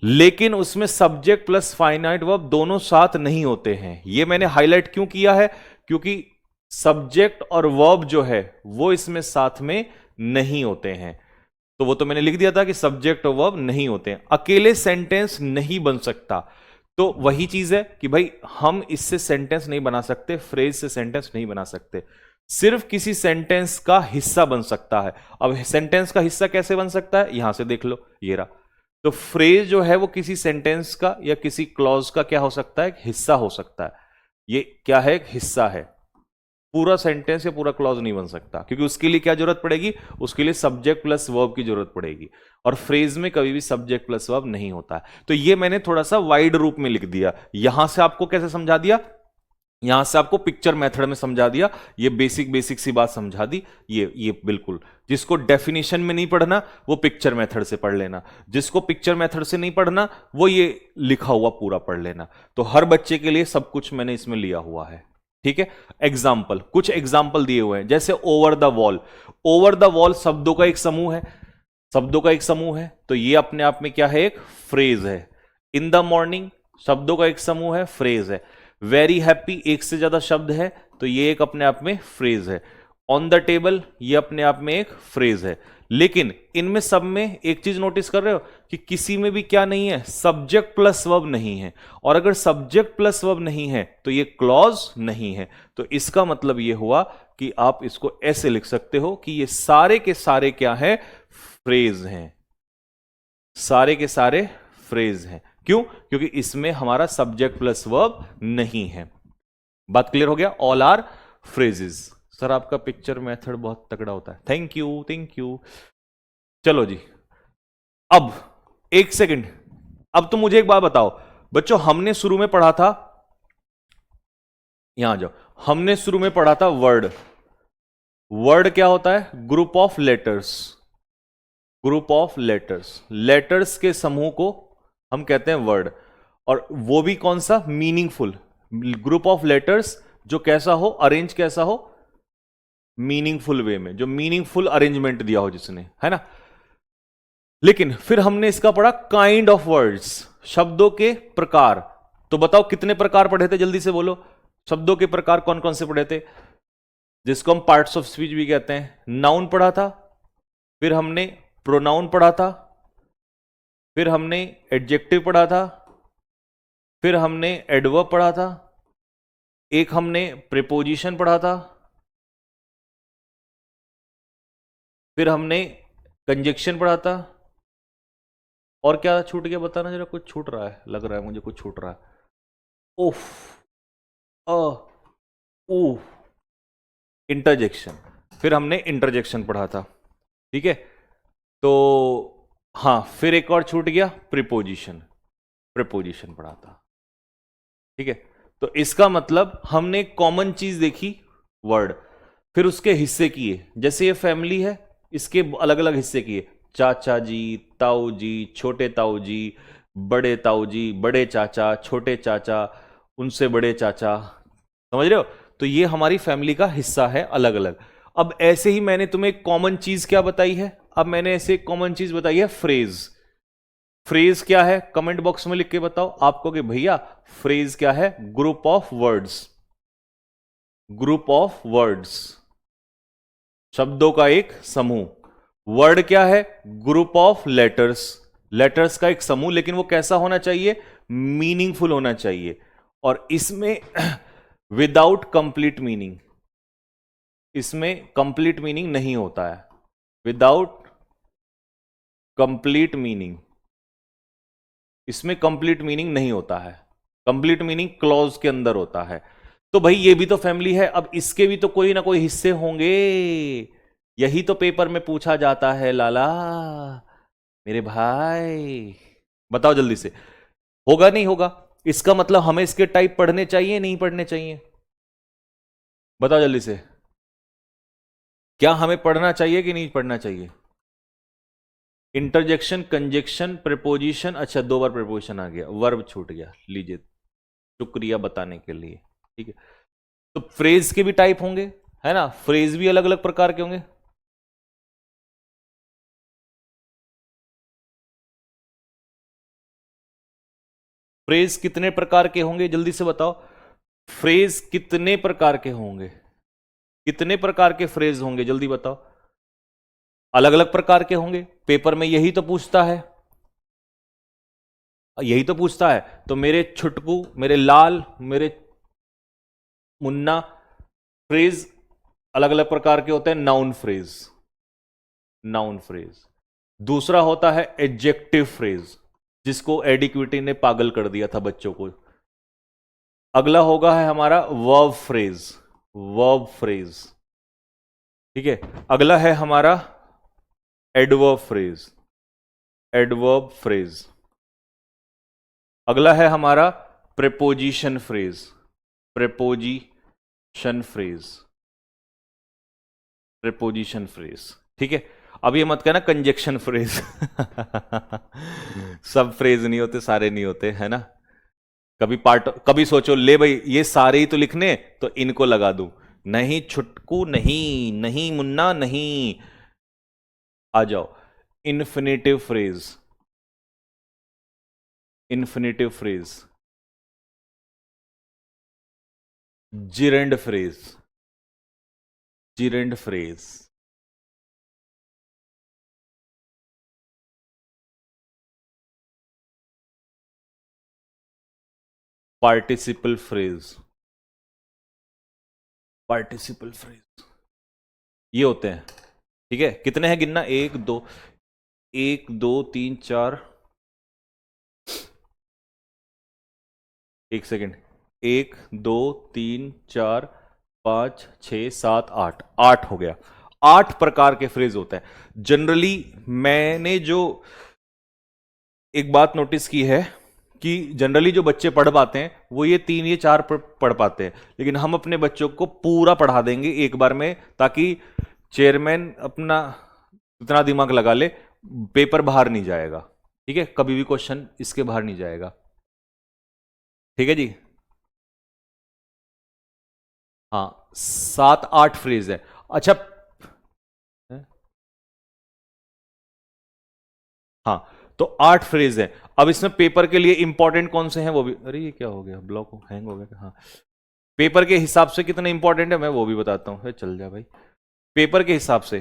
लेकिन उसमें सब्जेक्ट प्लस फाइनाइट वर्ब दोनों साथ नहीं होते हैं। यह मैंने हाईलाइट क्यों किया है? क्योंकि सब्जेक्ट और वर्ब जो है वो इसमें साथ में नहीं होते हैं। तो वो तो मैंने लिख दिया था कि सब्जेक्ट और वर्ब नहीं होते हैं, अकेले सेंटेंस नहीं बन सकता। तो वही चीज है कि भाई हम इससे सेंटेंस नहीं बना सकते, फ्रेज से सेंटेंस नहीं बना सकते, सिर्फ किसी सेंटेंस का हिस्सा बन सकता है। अब सेंटेंस का हिस्सा कैसे बन सकता है? यहां से देख लो, ये रहा। तो फ्रेज जो है वो किसी सेंटेंस का या किसी क्लॉज का क्या हो सकता है? हिस्सा हो सकता है। ये क्या है? एक हिस्सा है। पूरा सेंटेंस या पूरा क्लॉज नहीं बन सकता, क्योंकि उसके लिए क्या जरूरत पड़ेगी? उसके लिए सब्जेक्ट प्लस वर्ब की जरूरत पड़ेगी, और फ्रेज में कभी भी सब्जेक्ट प्लस वर्ब नहीं होता है। तो ये मैंने थोड़ा सा वाइड रूप में लिख दिया। यहां से आपको कैसे समझा दिया? यहां से आपको पिक्चर मेथड में समझा दिया। ये बेसिक बेसिक सी बात समझा दी। ये बिल्कुल, जिसको डेफिनेशन में नहीं पढ़ना वो पिक्चर मेथड से पढ़ लेना, जिसको पिक्चर मेथड से नहीं पढ़ना वो ये लिखा हुआ पूरा पढ़ लेना। तो हर बच्चे के लिए सब कुछ मैंने इसमें लिया हुआ है, ठीक है। एग्जाम्पल, कुछ एग्जाम्पल दिए हुए हैं, जैसे over the wall. Over the wall शब्दों का एक समूह है, शब्दों का एक समूह है, तो ये अपने आप में क्या है? एक फ्रेज है। इन द मॉर्निंग शब्दों का एक समूह है, फ्रेज है। वेरी हैप्पी एक से ज्यादा शब्द है, तो ये एक अपने आप में फ्रेज है। ऑन द टेबल ये अपने आप में एक फ्रेज है। लेकिन इनमें सब में एक चीज नोटिस कर रहे हो कि किसी में भी क्या नहीं है? सब्जेक्ट प्लस वर्ब नहीं है। और अगर सब्जेक्ट प्लस वर्ब नहीं है तो ये क्लॉज नहीं है। तो इसका मतलब ये हुआ कि आप इसको ऐसे लिख सकते हो कि ये सारे के सारे क्या है? फ्रेज हैं। सारे के सारे फ्रेज हैं। क्यों? क्योंकि इसमें हमारा सब्जेक्ट प्लस वर्ब नहीं है। बात क्लियर हो गया? All are phrases. सर आपका पिक्चर मेथड बहुत तगड़ा होता है, थैंक यू थैंक यू। चलो जी, अब एक सेकंड, अब तुम मुझे एक बात बताओ बच्चों, हमने शुरू में पढ़ा था यहां जाओ, हमने शुरू में पढ़ा था वर्ड। वर्ड क्या होता है? Group of letters. Group of letters, letters के समूह को हम कहते हैं वर्ड। और वो भी कौन सा? मीनिंगफुल। ग्रुप ऑफ लेटर्स जो कैसा हो, अरेंज कैसा हो? मीनिंगफुल वे में, जो मीनिंगफुल अरेंजमेंट दिया हो जिसने, है ना। लेकिन फिर हमने इसका पढ़ा काइंड ऑफ वर्ड्स, शब्दों के प्रकार। तो बताओ कितने प्रकार पढ़े थे, जल्दी से बोलो। शब्दों के प्रकार कौन कौन से पढ़े थे? जिसको हम पार्ट्स ऑफ स्पीच भी कहते हैं। नाउन पढ़ा था, फिर हमने प्रोनाउन पढ़ा था, फिर हमने एडजेक्टिव पढ़ा था, फिर हमने एडवर्ब पढ़ा था, एक हमने प्रीपोजिशन पढ़ा था, फिर हमने कंजक्शन पढ़ा था। और क्या छूट गया बताना जरा, कुछ छूट रहा है, लग रहा है मुझे कुछ छूट रहा है। उफ, अ, ऊ, इंटरजेक्शन। फिर हमने इंटरजेक्शन पढ़ा था, ठीक है। तो हाँ, फिर एक और छूट गया, प्रीपोजिशन। प्रीपोजिशन पढ़ा था, ठीक है। तो इसका मतलब हमने कॉमन चीज देखी, वर्ड। फिर उसके हिस्से किए, जैसे ये फैमिली है, इसके अलग अलग हिस्से किए। चाचा जी, ताऊ जी, छोटे ताऊ जी, बड़े ताऊ जी, बड़े चाचा, छोटे चाचा, उनसे बड़े चाचा। समझ रहे हो? तो ये हमारी फैमिली का हिस्सा है, अलग अलग। अब ऐसे ही मैंने तुम्हें एक कॉमन चीज क्या बताई है? अब मैंने ऐसे एक कॉमन चीज बताई है, फ्रेज। फ्रेज क्या है? कमेंट बॉक्स में लिख के बताओ आपको कि भैया फ्रेज क्या है? Group of words. Group of words, शब्दों का एक समूह। वर्ड क्या है? Group of letters. लेटर्स का एक समूह, लेकिन वो कैसा होना चाहिए? मीनिंगफुल होना चाहिए। और इसमें विदाउट कंप्लीट मीनिंग, इसमें कंप्लीट मीनिंग नहीं होता है। विदाउट कंप्लीट मीनिंग, इसमें कंप्लीट मीनिंग नहीं होता है। कंप्लीट मीनिंग क्लॉज के अंदर होता है। तो भाई ये भी तो फैमिली है, अब इसके भी तो कोई ना कोई हिस्से होंगे। यही तो पेपर में पूछा जाता है लाला, मेरे भाई। बताओ जल्दी से, होगा नहीं होगा? इसका मतलब हमें इसके टाइप पढ़ने चाहिए नहीं पढ़ने चाहिए? बताओ जल्दी से, क्या हमें पढ़ना चाहिए कि नहीं पढ़ना चाहिए? Interjection, conjunction, preposition. अच्छा, दो बार प्रीपोजिशन आ गया, वर्ब छूट गया, लीजिए, शुक्रिया बताने के लिए, ठीक है। तो फ्रेज के भी टाइप होंगे, है ना। फ्रेज भी अलग अलग प्रकार के होंगे। फ्रेज कितने प्रकार के होंगे, जल्दी से बताओ। फ्रेज कितने प्रकार के होंगे? कितने प्रकार के फ्रेज होंगे, जल्दी बताओ। अलग अलग प्रकार के होंगे, पेपर में यही तो पूछता है, यही तो पूछता है। तो मेरे छुटकू, मेरे लाल, मेरे मुन्ना, फ्रेज अलग अलग प्रकार के होते हैं। Noun phrase, noun phrase. दूसरा होता है एडजेक्टिव फ्रेज, जिसको एडिक्विटी ने पागल कर दिया था बच्चों को। अगला होगा है हमारा वर्ब फ्रेज, वर्ब फ्रेज, ठीक है। अगला है हमारा एडवर्ब फ्रेज, एडवर्ब फ्रेज। अगला है हमारा preposition phrase, preposition phrase, preposition phrase, ठीक है। अब ये मत कहना कंजक्शन फ्रेज सब फ्रेज नहीं होते, सारे नहीं होते, है ना। कभी पार्ट, कभी सोचो ले भाई ये सारे ही तो लिखने, तो इनको लगा दूं। नहीं छुटकू, नहीं नहीं मुन्ना, नहीं। आ जाओ, infinitive phrase, infinitive phrase, gerund phrase, gerund phrase, participle phrase, participle phrase, ये होते हैं, ठीक है। कितने हैं गिनना? एक दो, एक दो तीन चार, एक सेकेंड, एक दो तीन चार पांच छ सात आठ, आठ हो गया। आठ प्रकार के फ्रेज होते हैं जनरली। मैंने जो एक बात नोटिस की है क्योंकि जनरली जो बच्चे पढ़ पाते हैं वो ये 3 ये 4 पढ़ पाते हैं, लेकिन हम अपने बच्चों को पूरा पढ़ा देंगे एक बार में, ताकि चेयरमैन अपना इतना दिमाग लगा ले, पेपर बाहर नहीं जाएगा। ठीक है, कभी भी क्वेश्चन इसके बाहर नहीं जाएगा। ठीक है जी। हाँ, 7-8 फ्रेज है। अच्छा, हाँ, तो 8 फ्रेज है। अब इसमें पेपर के लिए इंपॉर्टेंट कौन से हैं वो भी, अरे ये क्या हो गया, ब्लॉक हैंग हो गया। हाँ, पेपर के हिसाब से कितने इंपॉर्टेंट है मैं वो भी बताता हूं। चल जा भाई। पेपर के हिसाब से,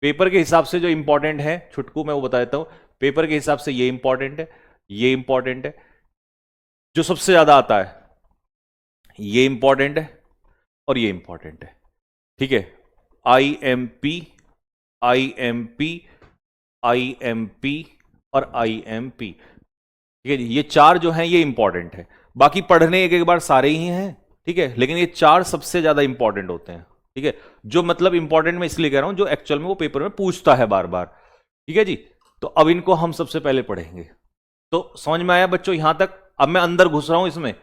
पेपर के हिसाब से जो इंपॉर्टेंट है छुटकू मैं वो बता देता हूं। पेपर के हिसाब से ये इंपॉर्टेंट है, ये इंपॉर्टेंट है, जो सबसे ज्यादा आता है ये इंपॉर्टेंट है, और ये इंपॉर्टेंट है। ठीक है, IMP, IMP, IMP और IMP। ठीक है जी, ये 4 जो हैं ये इंपॉर्टेंट है। बाकी पढ़ने एक एक बार सारे ही हैं, ठीक है, लेकिन ये 4 सबसे ज्यादा इंपॉर्टेंट होते हैं। ठीक है, जो मतलब इंपॉर्टेंट मैं इसलिए कह रहा हूं जो एक्चुअल में वो पेपर में पूछता है बार बार। ठीक है जी, तो अब इनको हम सबसे पहले पढ़ेंगे। तो समझ में आया बच्चों यहां तक? अब मैं अंदर घुस रहा हूं इसमें,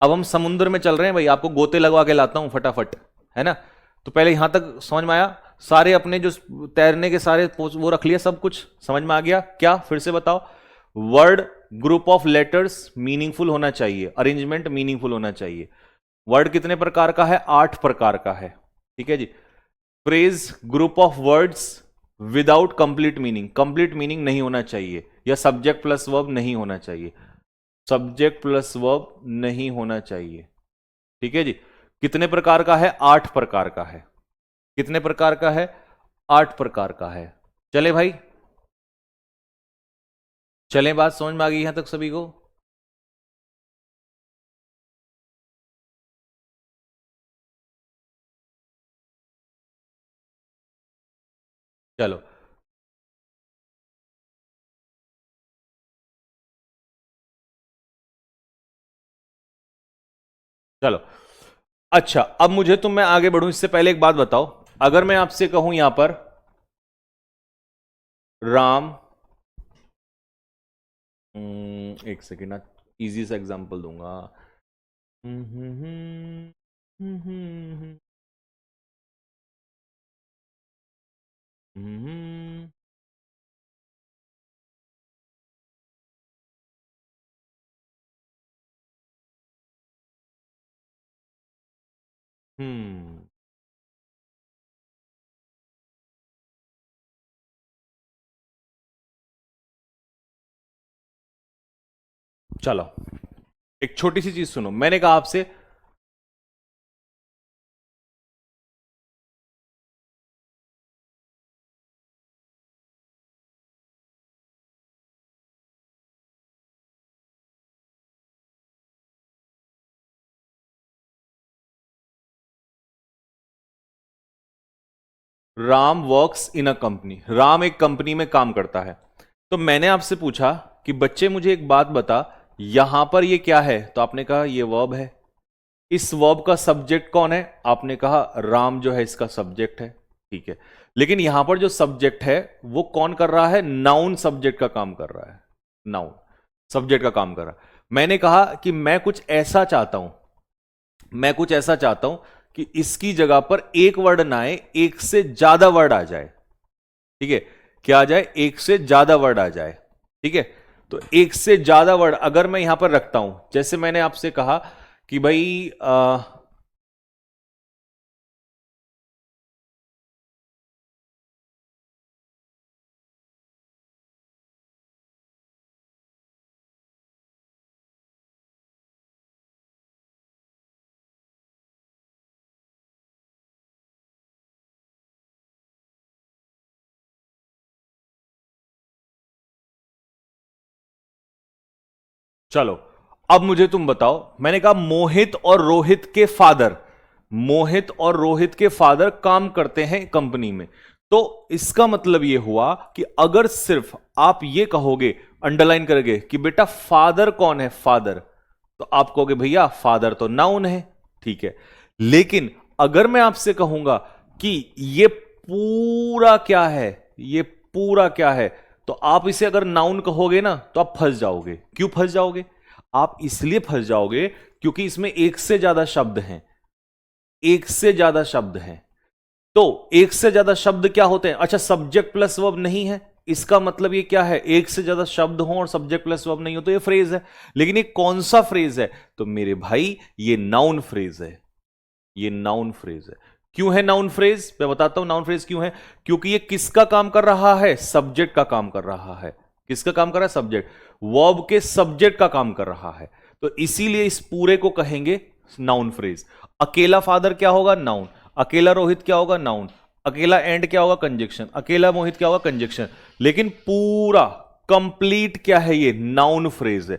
अब हम समुद्र में चल रहे हैं भाई, आपको गोते लगवा के लाता हूं फटाफट, है ना। तो पहले यहां तक समझ में आया? सारे अपने जो तैरने के सारे वो रख लिया, सब कुछ समझ में आ गया क्या? फिर से बताओ। Word group of letters meaningful होना चाहिए, अरेंजमेंट मीनिंगफुल होना चाहिए। वर्ड कितने प्रकार का है? 8 प्रकार का है। ठीक है जी। Phrase group of words without complete meaning, complete meaning नहीं होना चाहिए, या सब्जेक्ट प्लस वर्ब नहीं होना चाहिए, सब्जेक्ट प्लस वर्ब नहीं होना चाहिए। ठीक है जी। कितने प्रकार का है? 8 प्रकार का है। कितने प्रकार का है? 8 प्रकार का है। चले भाई, चलें, बात समझ में आ गई यहां तक सभी को? चलो चलो। अच्छा, अब मुझे मैं आगे बढ़ूं इससे पहले एक बात बताओ। अगर मैं आपसे कहूं यहां पर राम, एक सेकेंड ना, इजी सा एग्जांपल दूंगा। हम्म हम्म हम्म हम्म हम्म हम्म हम्म। चलो, एक छोटी सी चीज सुनो। मैंने कहा आपसे Ram works in a company, Ram एक कंपनी में काम करता है। तो मैंने आपसे पूछा कि बच्चे मुझे एक बात बता, यहां पर ये क्या है? तो आपने कहा ये वर्ब है। इस वर्ब का सब्जेक्ट कौन है? आपने कहा राम जो है इसका सब्जेक्ट है। ठीक है, लेकिन यहां पर जो सब्जेक्ट है वो कौन कर रहा है? नाउन सब्जेक्ट का काम कर रहा है, नाउन सब्जेक्ट का काम कर रहा है। मैंने कहा कि मैं कुछ ऐसा चाहता हूं, मैं कुछ ऐसा चाहता हूं कि इसकी जगह पर एक वर्ड ना आए, एक से ज्यादा वर्ड आ जाए। ठीक है, क्या आ जाए? एक से ज्यादा वर्ड आ जाए। ठीक है, तो एक से ज्यादा वर्ड अगर मैं यहां पर रखता हूं, जैसे मैंने आपसे कहा कि भाई चलो, अब मुझे तुम बताओ। मैंने कहा मोहित और रोहित के फादर, मोहित और रोहित के फादर काम करते हैं कंपनी में। तो इसका मतलब यह हुआ कि अगर सिर्फ आप ये कहोगे, अंडरलाइन करोगे कि बेटा फादर कौन है, फादर, तो आप कहोगे भैया फादर तो नाउन है। ठीक है, लेकिन अगर मैं आपसे कहूंगा कि ये पूरा क्या है, ये पूरा क्या है, तो आप इसे अगर नाउन कहोगे ना तो आप फंस जाओगे। क्यों फंस जाओगे? आप इसलिए फंस जाओगे क्योंकि इसमें एक से ज्यादा शब्द हैं, एक से ज्यादा शब्द हैं। तो एक से ज्यादा शब्द क्या होते हैं? अच्छा, सब्जेक्ट प्लस वर्ब नहीं है, इसका मतलब ये क्या है? एक से ज्यादा शब्द हो और सब्जेक्ट प्लस वर्ब नहीं हो तो ये फ्रेज है। लेकिन ये कौन सा फ्रेज है? तो मेरे भाई ये नाउन फ्रेज है, ये नाउन फ्रेज है। क्यों है नाउन फ्रेज? मैं बताता हूं नाउन फ्रेज क्यों है। क्योंकि ये किसका काम कर रहा है? सब्जेक्ट का काम कर रहा है। किसका काम कर रहा है? सब्जेक्ट, वर्ब के सब्जेक्ट का काम कर रहा है। तो इसीलिए इस पूरे को कहेंगे नाउन फ्रेज। अकेला फादर क्या होगा? नाउन। अकेला रोहित क्या होगा? नाउन। अकेला एंड क्या होगा? कंजक्शन। अकेला मोहित क्या होगा? कंजक्शन। लेकिन पूरा कंप्लीट क्या है? ये नाउन फ्रेज है।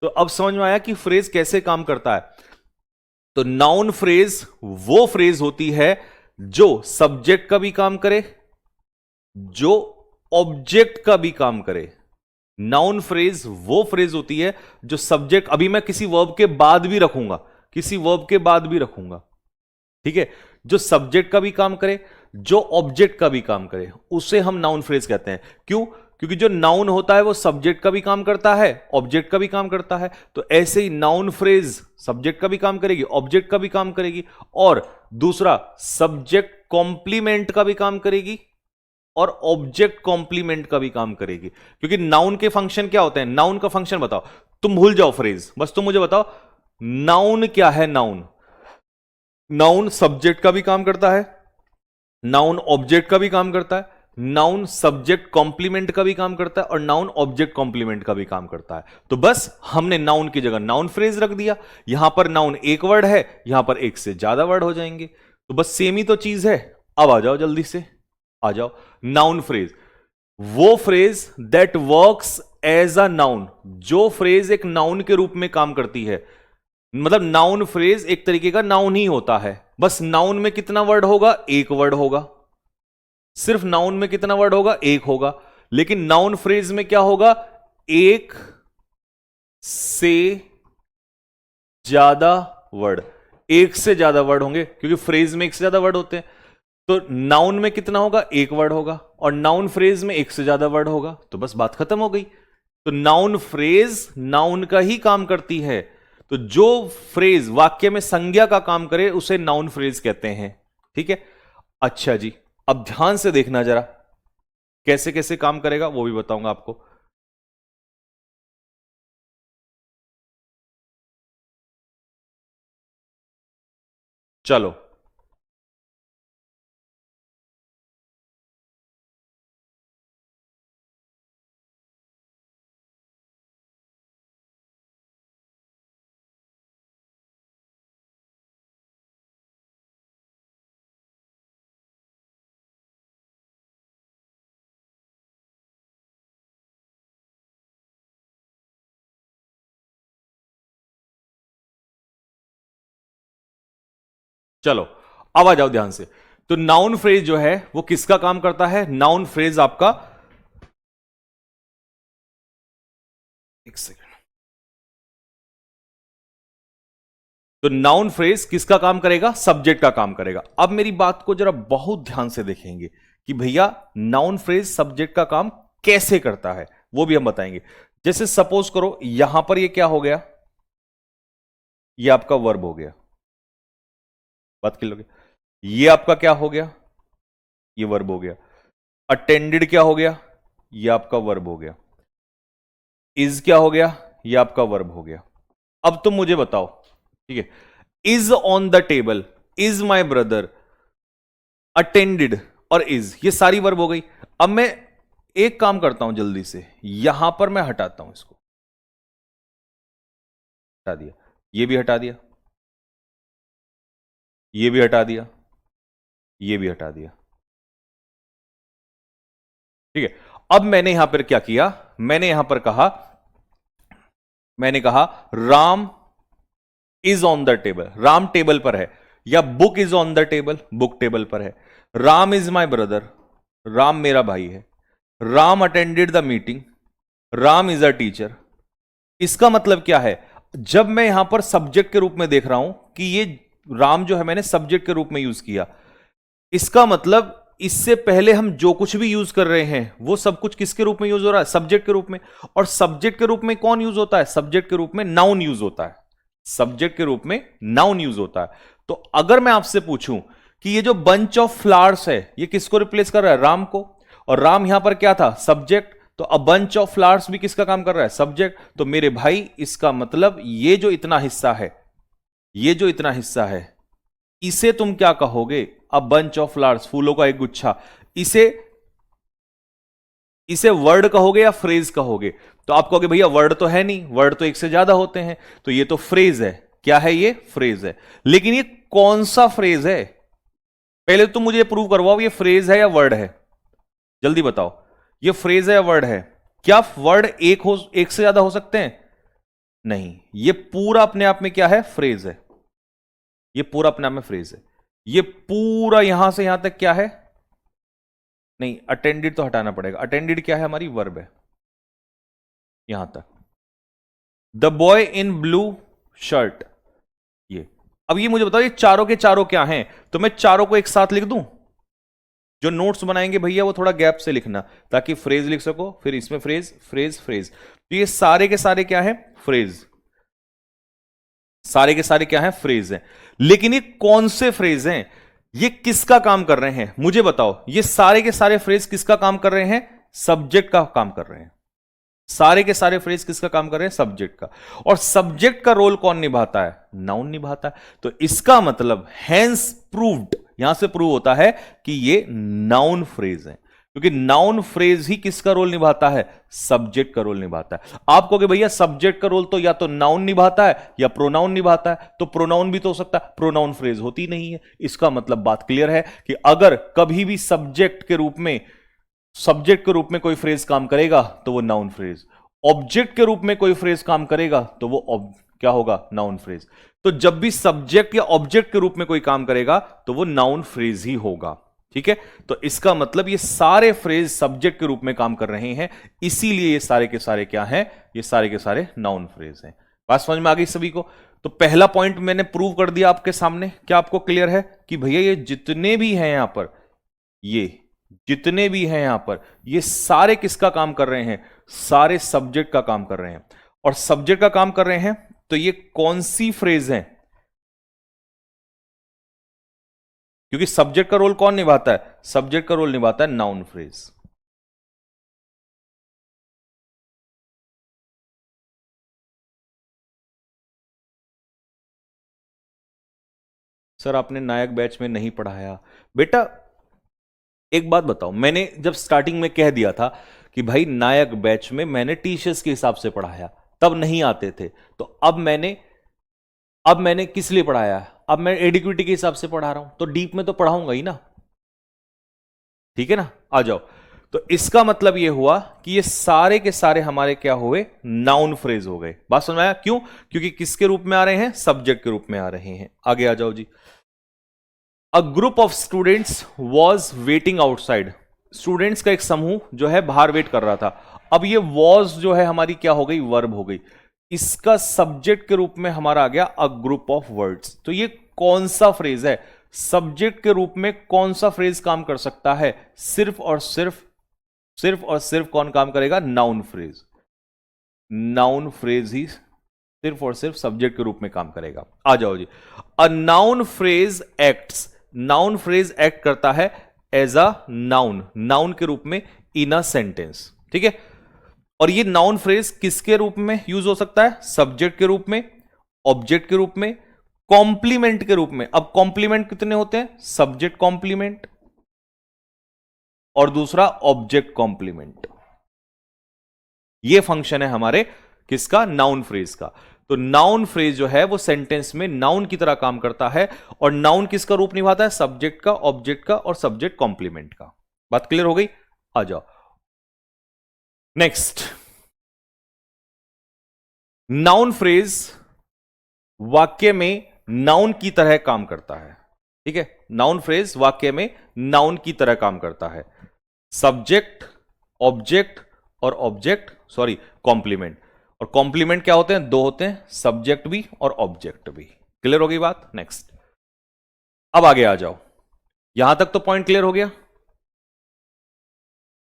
तो अब समझ में आया कि फ्रेज कैसे काम करता है। तो नाउन फ्रेज वो फ्रेज होती है जो सब्जेक्ट का भी काम करे, जो ऑब्जेक्ट का भी काम करे। नाउन फ्रेज वो फ्रेज होती है जो सब्जेक्ट, अभी मैं किसी वर्ब के बाद भी रखूंगा, किसी वर्ब के बाद भी रखूंगा, ठीक है, जो सब्जेक्ट का भी काम करे, जो ऑब्जेक्ट का भी काम करे, उसे हम नाउन फ्रेज कहते हैं। क्यों? क्योंकि जो नाउन होता है वो सब्जेक्ट का भी काम करता है, ऑब्जेक्ट का भी काम करता है। तो ऐसे ही नाउन फ्रेज सब्जेक्ट का भी काम करेगी, ऑब्जेक्ट का भी काम करेगी, और दूसरा सब्जेक्ट कॉम्प्लीमेंट का भी काम करेगी और ऑब्जेक्ट कॉम्प्लीमेंट का भी काम करेगी। क्योंकि नाउन के फंक्शन क्या होते हैं? नाउन का फंक्शन बताओ, तुम भूल जाओ फ्रेज, बस तुम मुझे बताओ नाउन क्या है। नाउन, नाउन सब्जेक्ट का भी काम करता है, नाउन ऑब्जेक्ट का भी काम करता है, नाउन सब्जेक्ट कॉम्प्लीमेंट का भी काम करता है, और नाउन ऑब्जेक्ट कॉम्प्लीमेंट का भी काम करता है। तो बस हमने नाउन की जगह नाउन फ्रेज रख दिया। यहां पर नाउन एक वर्ड है, यहां पर एक से ज्यादा वर्ड हो जाएंगे। तो बस सेम ही तो चीज है। अब आ जाओ, जल्दी से आ जाओ। नाउन फ्रेज वो phrase that works as a noun, जो फ्रेज एक नाउन के रूप में काम करती है। मतलब नाउन फ्रेज एक तरीके का नाउन ही होता है। बस नाउन में कितना वर्ड होगा? एक वर्ड होगा। सिर्फ नाउन में कितना वर्ड होगा? एक होगा। लेकिन नाउन फ्रेज में क्या होगा? एक से ज्यादा वर्ड, एक से ज्यादा वर्ड होंगे, क्योंकि फ्रेज में एक से ज्यादा वर्ड होते हैं। तो नाउन में कितना होगा? एक वर्ड होगा, और नाउन फ्रेज में एक से ज्यादा वर्ड होगा। तो बस बात खत्म हो गई। तो नाउन फ्रेज नाउन का ही काम करती है। तो जो फ्रेज वाक्य में संज्ञा का काम करे उसे नाउन फ्रेज कहते हैं। ठीक है, अच्छा जी, अब ध्यान से देखना जरा, कैसे कैसे काम करेगा वो भी बताऊंगा आपको। चलो, चलो अब आ जाओ ध्यान से। तो नाउन फ्रेज जो है वो किसका काम करता है? नाउन फ्रेज आपका, एक सेकेंड। तो नाउन फ्रेज किसका काम करेगा? सब्जेक्ट का काम करेगा। अब मेरी बात को जरा बहुत ध्यान से देखेंगे कि भैया नाउन फ्रेज सब्जेक्ट का काम कैसे करता है, वो भी हम बताएंगे। जैसे सपोज करो यहां पर ये क्या हो गया? ये आपका वर्ब हो गया, बात कर लोगे। ये आपका क्या हो गया? ये वर्ब हो गया। अटेंडेड क्या हो गया? ये आपका वर्ब हो गया। इज क्या हो गया? ये आपका वर्ब हो गया। अब तुम मुझे बताओ, ठीक है, is on the table, is my brother, attended और इज, ये सारी वर्ब हो गई। अब मैं एक काम करता हूं जल्दी से, यहां पर मैं हटाता हूं, इसको हटा दिया, ये भी हटा दिया, ये भी हटा दिया, ये भी हटा दिया। ठीक है, अब मैंने यहां पर क्या किया? मैंने यहां पर कहा, मैंने कहा Ram is on the table, Ram table पर है, या book is on the table, book table पर है। Ram is my brother, Ram मेरा भाई है। Ram attended the meeting, Ram is a teacher. इसका मतलब क्या है? जब मैं यहां पर सब्जेक्ट के रूप में देख रहा हूं कि ये राम जो है मैंने सब्जेक्ट के रूप में यूज किया, इसका मतलब इससे पहले हम जो कुछ भी यूज कर रहे हैं वो सब कुछ किसके रूप में यूज हो रहा है? सब्जेक्ट के रूप में। और सब्जेक्ट के रूप में कौन यूज होता है? सब्जेक्ट के रूप में नाउन यूज होता है। सब्जेक्ट के रूप में नाउन यूज होता है। तो अगर मैं आपसे पूछूं कि ये जो बंच ऑफ फ्लावर्स है ये किसको रिप्लेस कर रहा है? राम को। और राम यहां पर क्या था? सब्जेक्ट। तो अ बंच ऑफ फ्लावर्स भी किसका काम कर रहा है? सब्जेक्ट। तो मेरे भाई इसका मतलब ये जो इतना हिस्सा है, ये जो इतना हिस्सा है, इसे तुम क्या कहोगे? अ बंच ऑफ फ्लावर्स, फूलों का एक गुच्छा। इसे इसे वर्ड कहोगे या फ्रेज कहोगे? तो आप कहोगे भैया वर्ड तो है नहीं, वर्ड तो एक से ज्यादा होते हैं, तो ये तो फ्रेज है। क्या है ये? फ्रेज है। लेकिन ये कौन सा फ्रेज है? पहले तुम मुझे प्रूव करवाओ ये फ्रेज है या वर्ड है। जल्दी बताओ, ये फ्रेज है या वर्ड है? क्या वर्ड एक से ज्यादा हो सकते हैं? नहीं, ये पूरा अपने आप में क्या है? फ्रेज है। ये पूरा अपने आप में फ्रेज है। ये पूरा यहां से यहां तक क्या है? नहीं, अटेंडेड तो हटाना पड़ेगा। अटेंडेड क्या है? हमारी वर्ब है यहां तक। The boy in blue shirt, ये। अब ये मुझे बताओ ये चारों के चारों क्या हैं? तो मैं चारों को एक साथ लिख दूं? जो नोट्स बनाएंगे भैया वो थोड़ा गैप से लिखना, ताकि फ्रेज लिख सको, फिर इसमें फ्रेज फ्रेज फ्रेज। तो ये सारे के सारे क्या है? फ्रेज। सारे के सारे क्या है? फ्रेज हैं। लेकिन ये कौन से फ्रेज हैं? ये किसका काम कर रहे हैं मुझे बताओ? ये सारे के सारे फ्रेज किसका काम कर रहे हैं? सब्जेक्ट का काम कर रहे हैं। सारे के सारे फ्रेज किसका काम कर रहे हैं? सब्जेक्ट का। और सब्जेक्ट का रोल कौन निभाता है? नाउन निभाता है। तो इसका मतलब हैंस प्रूव्ड, यहां से प्रूव होता है कि ये नाउन फ्रेज है, क्योंकि नाउन फ्रेज ही किसका रोल निभाता है? सब्जेक्ट का रोल निभाता है। आप कहोगे भैया सब्जेक्ट का रोल तो या तो नाउन निभाता है या प्रोनाउन निभाता है, तो प्रोनाउन भी तो हो सकता है, प्रोनाउन फ्रेज होती नहीं है। इसका मतलब बात क्लियर है कि अगर कभी भी सब्जेक्ट के रूप में कोई फ्रेज काम करेगा तो वो नाउन फ्रेज, ऑब्जेक्ट के रूप में कोई फ्रेज काम करेगा तो वो क्या होगा? Noun phrase. तो जब भी सब्जेक्ट या ऑब्जेक्ट के रूप में कोई काम करेगा तो वो नाउन फ्रेज ही होगा। ठीक है, तो इसका मतलब ये सारे फ्रेज सब्जेक्ट के रूप में काम कर रहे हैं, इसीलिए ये सारे के सारे क्या हैं? ये सारे के सारे नाउन फ्रेज हैं। बात समझ में आ गई सभी को? तो पहला पॉइंट मैंने प्रूव कर दिया आपके सामने। क्या आपको क्लियर है कि भैया ये जितने भी हैं यहां पर, ये जितने भी हैं यहां पर, ये सारे किसका काम कर रहे हैं? सारे सब्जेक्ट का काम कर रहे हैं। और सब्जेक्ट का काम कर रहे हैं तो ये कौन सी फ्रेज है? क्योंकि सब्जेक्ट का रोल कौन निभाता है? सब्जेक्ट का रोल निभाता है नाउन फ्रेज। सर आपने नायक बैच में नहीं पढ़ाया। बेटा एक बात बताओ, मैंने जब स्टार्टिंग में कह दिया था कि भाई नायक बैच में मैंने टीचर्स के हिसाब से पढ़ाया, तब नहीं आते थे। तो अब मैंने किस लिए पढ़ाया? अब मैं एडिक्विटी के हिसाब से पढ़ा रहा हूं, तो डीप में तो पढ़ाऊंगा ही ना। ठीक है ना? आ जाओ। तो इसका मतलब यह हुआ कि ये सारे के सारे हमारे क्या हुए? नाउन फ्रेज हो गए। बात समझ में आया? क्यों? क्योंकि किसके रूप में आ रहे हैं? सब्जेक्ट के रूप में आ रहे हैं। आगे आ जाओ जी। A group of students was waiting outside, students का एक समूह जो है बाहर वेट कर रहा था। अब ये वॉज जो है हमारी क्या हो गई? वर्ब हो गई। इसका सब्जेक्ट के रूप में हमारा आ गया अ ग्रुप ऑफ वर्ड्स। तो ये कौन सा फ्रेज है? सब्जेक्ट के रूप में कौन सा फ्रेज काम कर सकता है? सिर्फ और सिर्फ कौन काम करेगा? Noun phrase. नाउन फ्रेज ही सिर्फ और सिर्फ सब्जेक्ट के रूप में काम करेगा। आ जाओ जी। A noun phrase acts, noun phrase act करता है एज अ नाउन, नाउन के रूप में इन अ सेंटेंस। ठीक है, और ये नाउन फ्रेज किसके रूप में यूज हो सकता है? सब्जेक्ट के रूप में, ऑब्जेक्ट के रूप में, कॉम्प्लीमेंट के रूप में। अब कॉम्प्लीमेंट कितने होते हैं? सब्जेक्ट कॉम्प्लीमेंट और दूसरा ऑब्जेक्ट कॉम्प्लीमेंट। ये फंक्शन है हमारे किसका? नाउन फ्रेज का। तो नाउन फ्रेज जो है वो सेंटेंस में नाउन की तरह काम करता है, और नाउन किसका रूप निभाता है? सब्जेक्ट का, ऑब्जेक्ट का और सब्जेक्ट कॉम्प्लीमेंट का। बात क्लियर हो गई? आ जाओ नेक्स्ट। नाउन फ्रेज वाक्य में नाउन की तरह काम करता है। ठीक है, नाउन फ्रेज वाक्य में नाउन की तरह काम करता है। सब्जेक्ट, ऑब्जेक्ट और कॉम्प्लीमेंट। और कॉम्प्लीमेंट क्या होते हैं? दो होते हैं, सब्जेक्ट भी और ऑब्जेक्ट भी। क्लियर हो गई बात? नेक्स्ट, अब आगे आ जाओ। यहां तक तो पॉइंट क्लियर हो गया।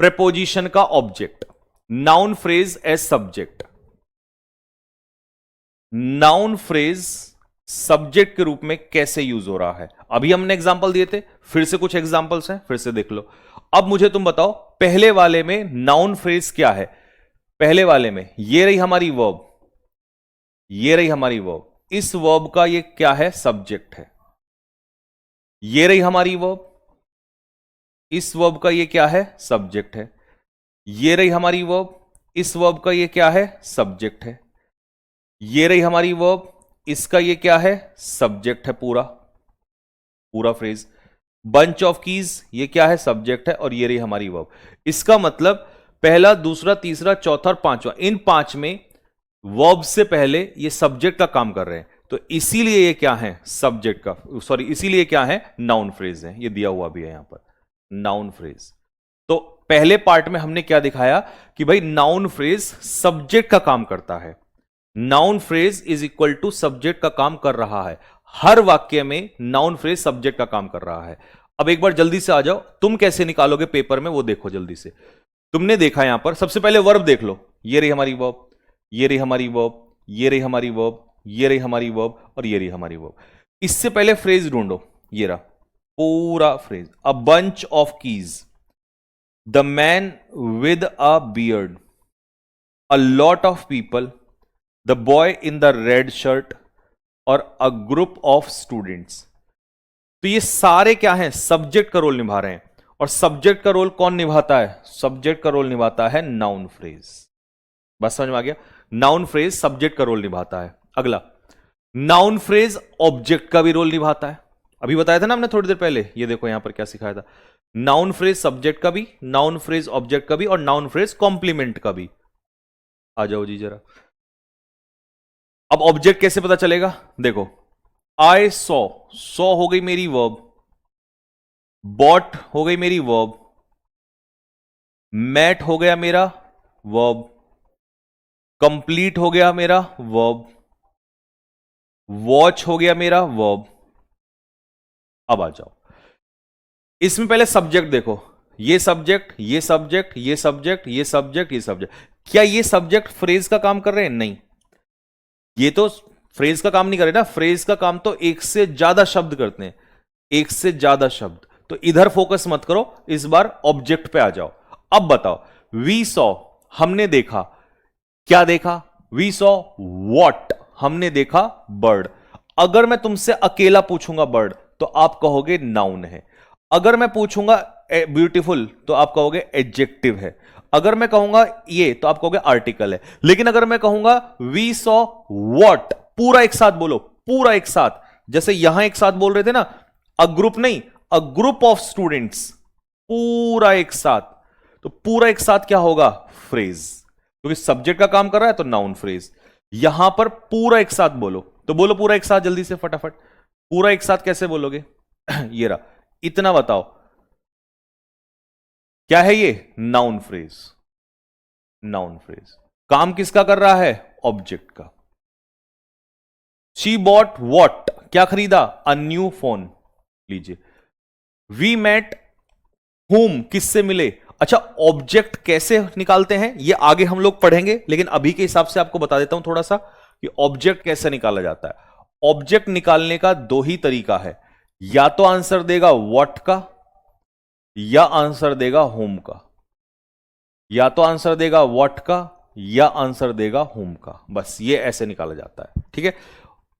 प्रेपोजिशन का object, noun phrase as subject, noun phrase subject के रूप में कैसे यूज हो रहा है। अभी हमने एग्जांपल दिए थे, फिर से कुछ एग्जांपल्स हैं, फिर से देख लो। अब मुझे तुम बताओ, पहले वाले में नाउन फ्रेज क्या है। पहले वाले में ये रही हमारी वर्ब, ये रही हमारी वर्ब, इस वर्ब का ये क्या है, सब्जेक्ट है। ये रही हमारी वर्ब, इस वर्ब का ये क्या है, सब्जेक्ट है। ये रही हमारी वर्ब, इस वर्ब का ये क्या है, सब्जेक्ट है। ये रही हमारी वर्ब, इसका ये क्या है, सब्जेक्ट है, पूरा पूरा फ्रेज। बंच ऑफ कीज ये क्या है, सब्जेक्ट है, और ये रही हमारी वर्ब। इसका मतलब पहला, दूसरा, तीसरा, चौथा और पांचवा, इन पांच में वर्ब से पहले ये सब्जेक्ट का काम कर रहे हैं, तो इसीलिए ये क्या है, सब्जेक्ट का, सॉरी, इसीलिए क्या है, नाउन फ्रेज है। ये दिया हुआ भी है यहां पर, नाउन फ्रेज। तो पहले पार्ट में हमने क्या दिखाया कि भाई नाउन फ्रेज सब्जेक्ट का काम करता है, noun phrase is equal to subject का काम कर रहा है। हर वाक्य में नाउन फ्रेज सब्जेक्ट का काम कर रहा है। अब एक बार जल्दी से आ जाओ, तुम कैसे निकालोगे पेपर में वो देखो जल्दी से। तुमने देखा यहां पर, सबसे पहले वर्ब देख लो, ये रही हमारी वर्ब, ये रही हमारी वर्ब, ये रही हमारी वर्ब, ये रही हमारी वर्ब, और ये रही हमारी वर्ब। इससे पहले फ्रेज ढूंढो, ये रहा पूरा phrase, a bunch of keys, the man with a beard, a lot of people, the boy in the red shirt, और अ ग्रुप ऑफ स्टूडेंट्स। तो ये सारे क्या हैं, सब्जेक्ट का रोल निभा रहे हैं। और सब्जेक्ट का रोल कौन निभाता है, सब्जेक्ट का रोल निभाता है नाउन फ्रेज। बस समझ में आ गया, नाउन फ्रेज सब्जेक्ट का रोल निभाता है। अगला, नाउन फ्रेज ऑब्जेक्ट का भी रोल निभाता है। अभी बताया था ना हमने थोड़ी देर पहले, ये देखो यहां पर क्या सिखाया था, नाउन फ्रेज सब्जेक्ट का भी, नाउन फ्रेज ऑब्जेक्ट का भी, और नाउन फ्रेज कॉम्प्लीमेंट का भी। आ जाओ जी जरा। अब ऑब्जेक्ट कैसे पता चलेगा, देखो, आई सॉ हो गई मेरी वर्ब, बॉट हो गई मेरी वर्ब, मैट हो गया मेरा वर्ब, कंप्लीट हो गया मेरा वर्ब, वॉच हो गया मेरा वर्ब। अब आ जाओ, इसमें पहले सब्जेक्ट देखो, ये सब्जेक्ट, ये सब्जेक्ट, ये सब्जेक्ट, ये सब्जेक्ट, ये सब्जेक्ट। क्या ये सब्जेक्ट फ्रेज का काम कर रहे हैं, नहीं, ये तो फ्रेज का काम नहीं कर रहे ना, फ्रेज का काम तो एक से ज्यादा शब्द करते हैं, एक से ज्यादा शब्द। तो इधर फोकस मत करो, इस बार ऑब्जेक्ट पे आ जाओ। अब बताओ, वी सॉ, हमने देखा, क्या देखा, वी सॉ वॉट, हमने देखा बर्ड। अगर मैं तुमसे अकेला पूछूंगा बर्ड, तो आप कहोगे नाउन है। अगर मैं पूछूंगा ब्यूटीफुल, तो आप कहोगे एडजेक्टिव है। अगर मैं कहूंगा ये, तो आप कहोगे आर्टिकल है। लेकिन अगर मैं कहूंगा वी सॉ वॉट, पूरा एक साथ बोलो, पूरा एक साथ, जैसे यहां एक साथ बोल रहे थे ना, अ ग्रुप नहीं, अ ग्रुप ऑफ स्टूडेंट्स, पूरा एक साथ। तो पूरा एक साथ क्या होगा, फ्रेज, क्योंकि सब्जेक्ट का काम कर रहा है तो नाउन फ्रेज। यहां पर पूरा एक साथ बोलो, तो बोलो पूरा एक साथ जल्दी से फटाफट, पूरा एक साथ कैसे बोलोगे ये रहा, इतना बताओ, क्या है ये, नाउन फ्रेज। नाउन फ्रेज काम किसका कर रहा है, ऑब्जेक्ट का। शी बॉट वॉट, क्या खरीदा, अ न्यू फोन, लीजिए। वी मेट हुम, किससे मिले। अच्छा, ऑब्जेक्ट कैसे निकालते हैं ये आगे हम लोग पढ़ेंगे, लेकिन अभी के हिसाब से आपको बता देता हूं थोड़ा सा कि ऑब्जेक्ट कैसे निकाला जाता है। ऑब्जेक्ट निकालने का दो ही तरीका है, या तो आंसर देगा व्हाट का, या आंसर देगा होम का। या तो आंसर देगा व्हाट का, या आंसर देगा होम का। बस ये ऐसे निकाला जाता है, ठीक है।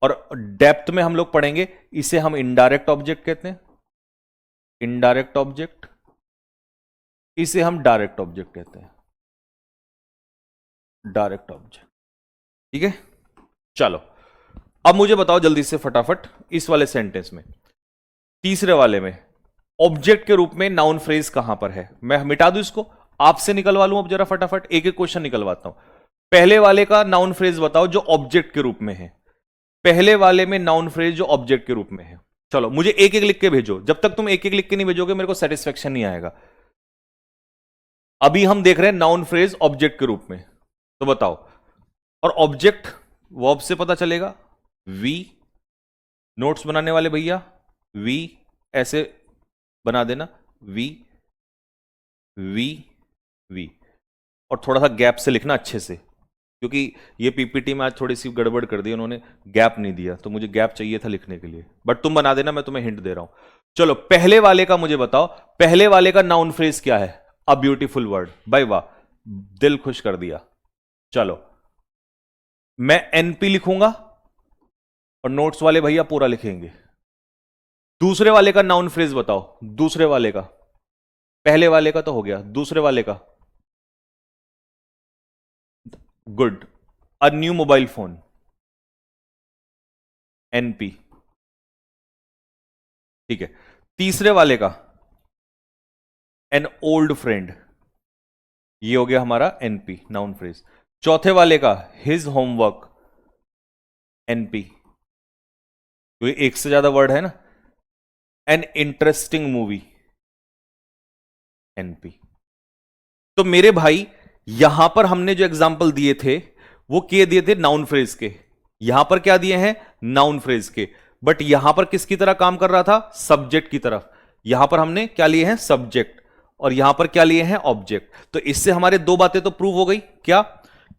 और डेप्थ में हम लोग पढ़ेंगे, इसे हम इनडायरेक्ट ऑब्जेक्ट कहते हैं, इनडायरेक्ट ऑब्जेक्ट, इसे हम डायरेक्ट ऑब्जेक्ट कहते हैं, डायरेक्ट ऑब्जेक्ट, ठीक है। चलो, अब मुझे बताओ जल्दी से फटाफट, इस वाले सेंटेंस में, तीसरे वाले में, ऑब्जेक्ट के रूप में नाउन फ्रेज कहां पर है। मैं मिटा दूं इसको, आपसे निकलवा लूं अब जरा फटाफट, एक एक क्वेश्चन निकलवाता हूं। पहले वाले का नाउन फ्रेज बताओ जो ऑब्जेक्ट के रूप में है, पहले वाले में नाउन फ्रेज जो ऑब्जेक्ट के रूप में है। चलो मुझे एक एक लिख के भेजो, जब तक तुम एक एक लिख के नहीं भेजोगे मेरे को सेटिस्फेक्शन नहीं आएगा। अभी हम देख रहे हैं नाउन फ्रेज ऑब्जेक्ट के रूप में, तो बताओ। और ऑब्जेक्ट वर्ब से पता चलेगा, वी, नोट्स बनाने वाले भैया वी ऐसे बना देना, वी, वी, वी। और थोड़ा सा गैप से लिखना अच्छे से, क्योंकि ये पीपीटी में आज थोड़ी सी गड़बड़ कर दी उन्होंने, गैप नहीं दिया, तो मुझे गैप चाहिए था लिखने के लिए, बट तुम बना देना, मैं तुम्हें हिंट दे रहा हूं। चलो पहले वाले का मुझे बताओ, पहले वाले का नाउन फ्रेज क्या है? A beautiful word. भाई वाह, दिल खुश कर दिया। चलो मैं एनपी लिखूंगा और नोट्स वाले भैया पूरा लिखेंगे। दूसरे वाले का नाउन फ्रेज बताओ, दूसरे वाले का। पहले वाले का तो हो गया, दूसरे वाले का। Good. A new mobile phone, NP. ठीक है। तीसरे वाले का एन ओल्ड फ्रेंड, ये हो गया हमारा एनपी, नाउन फ्रेज। चौथे वाले का हिज होमवर्क, एनपी, क्योंकि एक से ज्यादा वर्ड है ना। An interesting movie, NP. तो मेरे भाई यहां पर हमने जो एग्जाम्पल दिए थे वो किए दिए थे नाउन फ्रेज के, यहां पर क्या दिए हैं? नाउन फ्रेज के। बट यहां पर किसकी तरह काम कर रहा था? सब्जेक्ट की तरफ। यहां पर हमने क्या लिए हैं? सब्जेक्ट। और यहां पर क्या लिए हैं? ऑब्जेक्ट। तो इससे हमारे दो बातें तो प्रूव हो गई। क्या?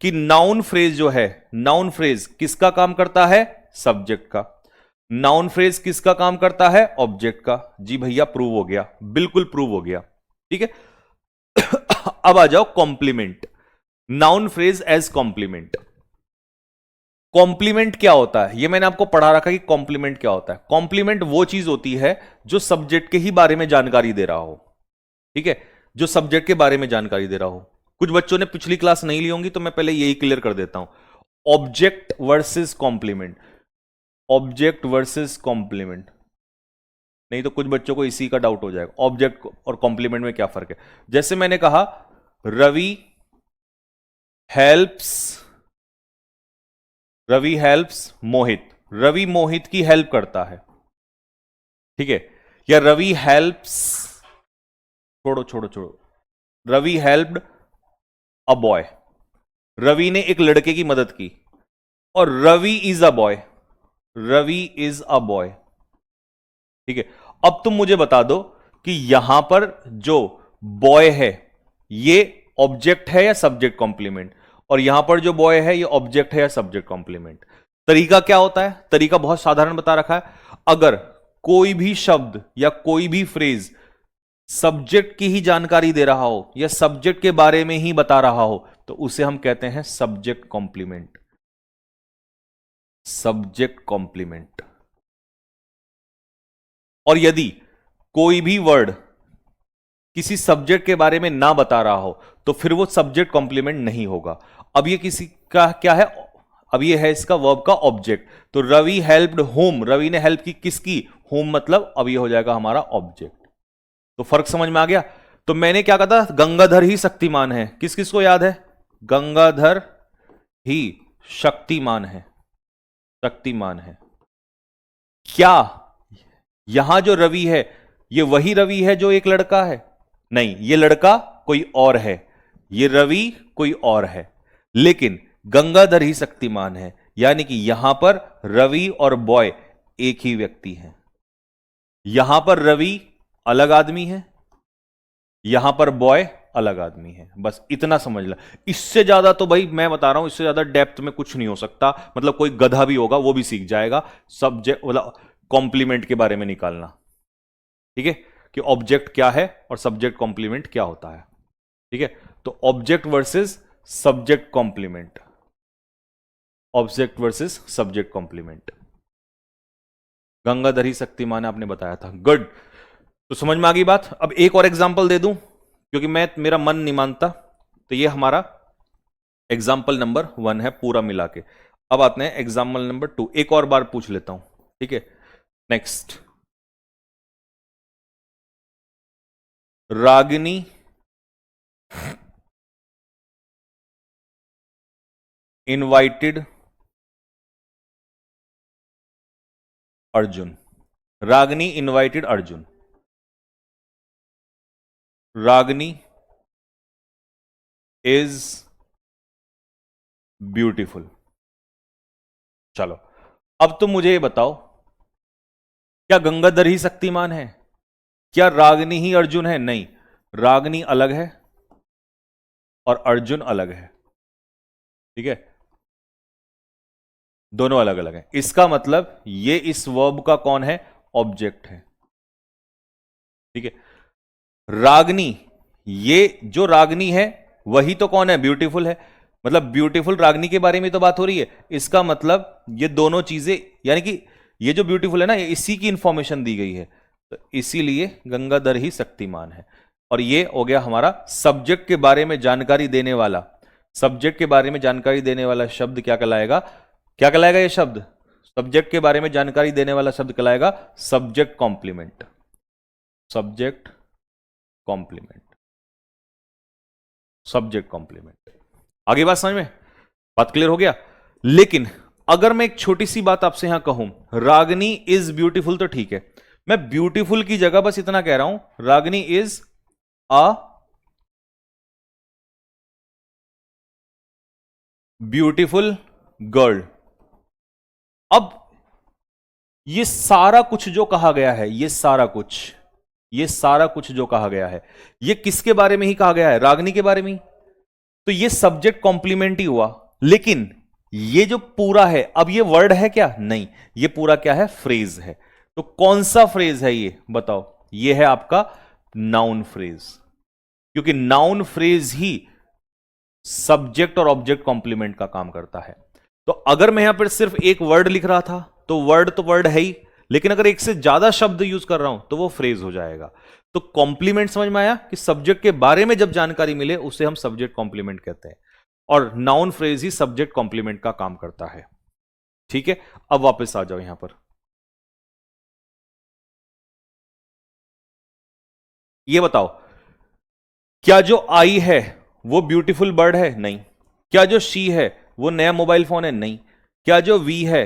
कि नाउन फ्रेज जो है, नाउन फ्रेज किसका काम करता है? सब्जेक्ट का। नाउन फ्रेज किसका काम करता है? ऑब्जेक्ट का। जी भैया प्रूव हो गया, बिल्कुल प्रूव हो गया। ठीक है। अब आ जाओ complement, noun phrase as complement. Complement क्या होता है? ये मैंने आपको पढ़ा रखा कि कॉम्प्लीमेंट क्या होता है। कॉम्प्लीमेंट वो चीज होती है जो सब्जेक्ट के ही बारे में जानकारी दे रहा हो। ठीक है, जो सब्जेक्ट के बारे में जानकारी दे रहा हो। कुछ बच्चों ने पिछली क्लास नहीं ली होंगी, तो मैं पहले यही क्लियर कर देता हूं। Object versus complement, object versus complement. नहीं तो कुछ बच्चों को इसी का डाउट हो जाएगा, ऑब्जेक्ट और कॉम्प्लीमेंट में क्या फर्क है। जैसे मैंने कहा रवि हेल्प्स, रवि हेल्प्स मोहित, रवि मोहित की हेल्प करता है। ठीक है। या रवि हेल्प्स, छोड़ो छोड़ो छोड़ो, Ravi helped a boy, Ravi ने एक लड़के की मदद की। और Ravi is a boy, Ravi is a boy. ठीक है। अब तुम मुझे बता दो कि यहां पर जो बॉय है ये ऑब्जेक्ट है या सब्जेक्ट कॉम्प्लीमेंट, और यहां पर जो बॉय है ये ऑब्जेक्ट है या सब्जेक्ट कॉम्प्लीमेंट। तरीका क्या होता है? तरीका बहुत साधारण बता रखा है। अगर कोई भी शब्द या कोई भी फ्रेज सब्जेक्ट की ही जानकारी दे रहा हो या सब्जेक्ट के बारे में ही बता रहा हो तो उसे हम कहते हैं सब्जेक्ट कॉम्प्लीमेंट, सब्जेक्ट कॉम्प्लीमेंट। और यदि कोई भी वर्ड किसी सब्जेक्ट के बारे में ना बता रहा हो तो फिर वो सब्जेक्ट कॉम्प्लीमेंट नहीं होगा। अब ये किसी का क्या है? अब ये है इसका वर्ब का ऑब्जेक्ट। तो रवि हेल्प्ड होम, रवि ने हेल्प की किसकी? होम, मतलब अब ये हो जाएगा हमारा ऑब्जेक्ट। तो फर्क समझ में आ गया। तो मैंने क्या कहा था? गंगाधर ही शक्तिमान है। किस किस को याद है? गंगाधर ही शक्तिमान है, शक्तिमान है। क्या यहां जो रवि है ये वही रवि है जो एक लड़का है? नहीं, ये लड़का कोई और है, ये रवि कोई और है, लेकिन गंगाधर ही शक्तिमान है। यानी कि यहां पर रवि और बॉय एक ही व्यक्ति है। यहां पर रवि अलग आदमी है, यहां पर बॉय अलग आदमी है। बस इतना समझ ला। इससे ज्यादा तो भाई मैं बता रहा हूं, इससे ज्यादा डेप्थ में कुछ नहीं हो सकता। मतलब कोई गधा भी होगा वो भी सीख जाएगा सब्जेक्ट, मतलब कॉम्प्लीमेंट के बारे में निकालना। ठीक है, कि ऑब्जेक्ट क्या है और सब्जेक्ट कॉम्प्लीमेंट क्या होता है। ठीक है। तो object versus subject complement, object versus subject complement. Gangadhari Shaktiman आपने बताया था, गुड। तो समझ में आ गई बात। अब एक और एग्जांपल दे दूं क्योंकि मेरा मन नहीं मानता। तो ये हमारा एग्जाम्पल नंबर 1 है पूरा मिला के। अब आते हैं एग्जाम्पल नंबर 2, एक और बार पूछ लेता हूं। ठीक है, next. Ragini invited Arjun, Ragini invited Arjun, Ragini is beautiful. चलो अब तुम मुझे ये बताओ, क्या गंगाधर ही शक्तिमान है? क्या रागिनी ही अर्जुन है? नहीं, रागिनी अलग है, और अर्जुन अलग है, ठीक है, दोनों अलग अलग हैं। इसका मतलब ये इस वर्ब का कौन है, ऑब्जेक्ट है, ठीक है। रागनी, ये जो रागनी है वही तो कौन है, ब्यूटीफुल है, मतलब ब्यूटीफुल रागनी के बारे में तो बात हो रही है। इसका मतलब ये दोनों चीजें, यानी कि ये जो ब्यूटीफुल है ना, ये इसी की इंफॉर्मेशन दी गई है, तो इसीलिए गंगाधर ही शक्तिमान है। और ये हो गया हमारा सब्जेक्ट के बारे में जानकारी देने वाला, सब्जेक्ट के बारे में जानकारी देने वाला शब्द क्या कहलाएगा, क्या कहलाएगा ये शब्द, सब्जेक्ट के बारे में जानकारी देने वाला शब्द कहलाएगा subject complement, subject complement, subject complement. आगे बात समझ में, बात क्लियर हो गया। लेकिन अगर मैं एक छोटी सी बात आपसे यहां कहूं, रागनी इज ब्यूटीफुल, तो ठीक है, मैं ब्यूटीफुल की जगह बस इतना कह रहा हूं, रागनी इज अ ब्यूटीफुल गर्ल। अब ये सारा कुछ जो कहा गया है, ये सारा कुछ, ये सारा कुछ जो कहा गया है, ये किसके बारे में ही कहा गया है, रागनी के बारे में ही। तो ये सब्जेक्ट कॉम्प्लीमेंट ही हुआ। लेकिन ये जो पूरा है, अब ये वर्ड है क्या, नहीं, ये पूरा क्या है, फ्रेज है। तो कौन सा फ्रेज है ये बताओ, ये है आपका नाउन फ्रेज, क्योंकि नाउन फ्रेज ही सब्जेक्ट और ऑब्जेक्ट कॉम्प्लीमेंट का काम करता है। तो अगर मैं यहां पर सिर्फ एक वर्ड लिख रहा था तो वर्ड है ही, लेकिन अगर एक से ज्यादा शब्द यूज कर रहा हूं तो वो फ्रेज हो जाएगा। तो कॉम्प्लीमेंट समझ में आया कि सब्जेक्ट के बारे में जब जानकारी मिले उसे हम सब्जेक्ट कॉम्प्लीमेंट कहते हैं, और नाउन फ्रेज ही सब्जेक्ट कॉम्प्लीमेंट का काम करता है, ठीक है। अब वापस आ जाओ यहां पर, ये बताओ, क्या जो आई है वो ब्यूटीफुल बर्ड है, नहीं। क्या जो शी है वो नया मोबाइल फोन है, नहीं। क्या जो वी है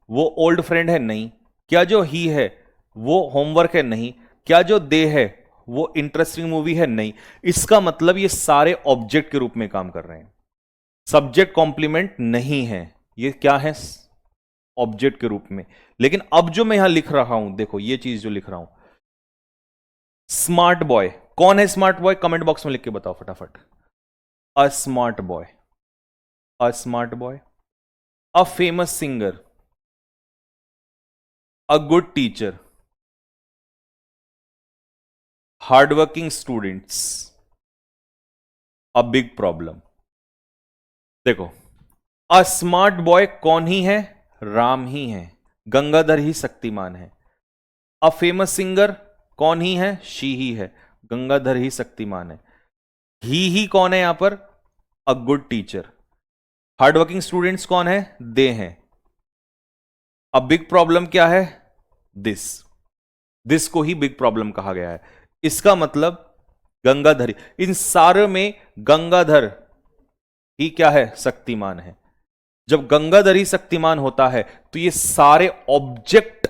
वो ओल्ड फ्रेंड है, नहीं। क्या जो ही है वो होमवर्क है, नहीं। क्या जो दे है वो इंटरेस्टिंग मूवी है, नहीं। इसका मतलब ये सारे ऑब्जेक्ट के रूप में काम कर रहे हैं, सब्जेक्ट कॉम्प्लीमेंट नहीं है, ये क्या है, ऑब्जेक्ट के रूप में। लेकिन अब जो मैं यहां लिख रहा हूं, देखो ये चीज जो लिख रहा हूं, स्मार्ट बॉय, कौन है स्मार्ट बॉय, कमेंट बॉक्स में लिख के बताओ फटाफट। A smart boy, a smart boy, a famous singer, a good teacher, hardworking students, a big problem. देखो, अ स्मार्ट बॉय कौन ही है, राम ही है, गंगाधर ही शक्तिमान है। अ फेमस सिंगर कौन ही है, शी ही है, गंगाधर ही शक्तिमान है। ही कौन है यहां पर, a good teacher. Hardworking students कौन है, दे हैं। अब बिग प्रॉब्लम क्या है, दिस, दिस को ही बिग प्रॉब्लम कहा गया है। इसका मतलब गंगाधर, इन सारे में गंगाधर ही क्या है, शक्तिमान है। जब गंगाधर ही शक्तिमान होता है तो ये सारे ऑब्जेक्ट,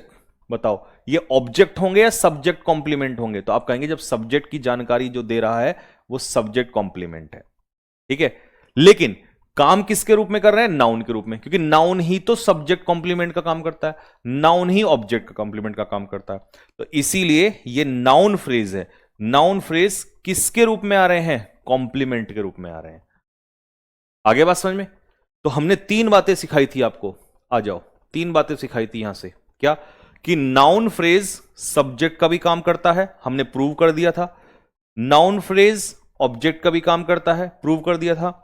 बताओ ये ऑब्जेक्ट होंगे या सब्जेक्ट कॉम्प्लीमेंट होंगे, तो आप कहेंगे जब सब्जेक्ट की जानकारी जो दे रहा है वो सब्जेक्ट कॉम्प्लीमेंट है, ठीक है। लेकिन काम किसके रूप में कर रहे हैं, नाउन के रूप में, क्योंकि नाउन ही तो सब्जेक्ट कॉम्प्लीमेंट का काम करता है, नाउन ही ऑब्जेक्ट का कॉम्प्लीमेंट का काम करता है। तो इसीलिए ये नाउन फ्रेज है। नाउन फ्रेज किसके रूप में आ रहे हैं, कॉम्प्लीमेंट के रूप में आ रहे हैं। आगे बात समझ में। तो हमने तीन बातें सिखाई थी आपको, आ जाओ, तीन बातें सिखाई थी यहां से, क्या, कि नाउन फ्रेज सब्जेक्ट का भी काम करता है, हमने प्रूव कर दिया था। नाउन फ्रेज ऑब्जेक्ट का भी काम करता है, प्रूव कर दिया था।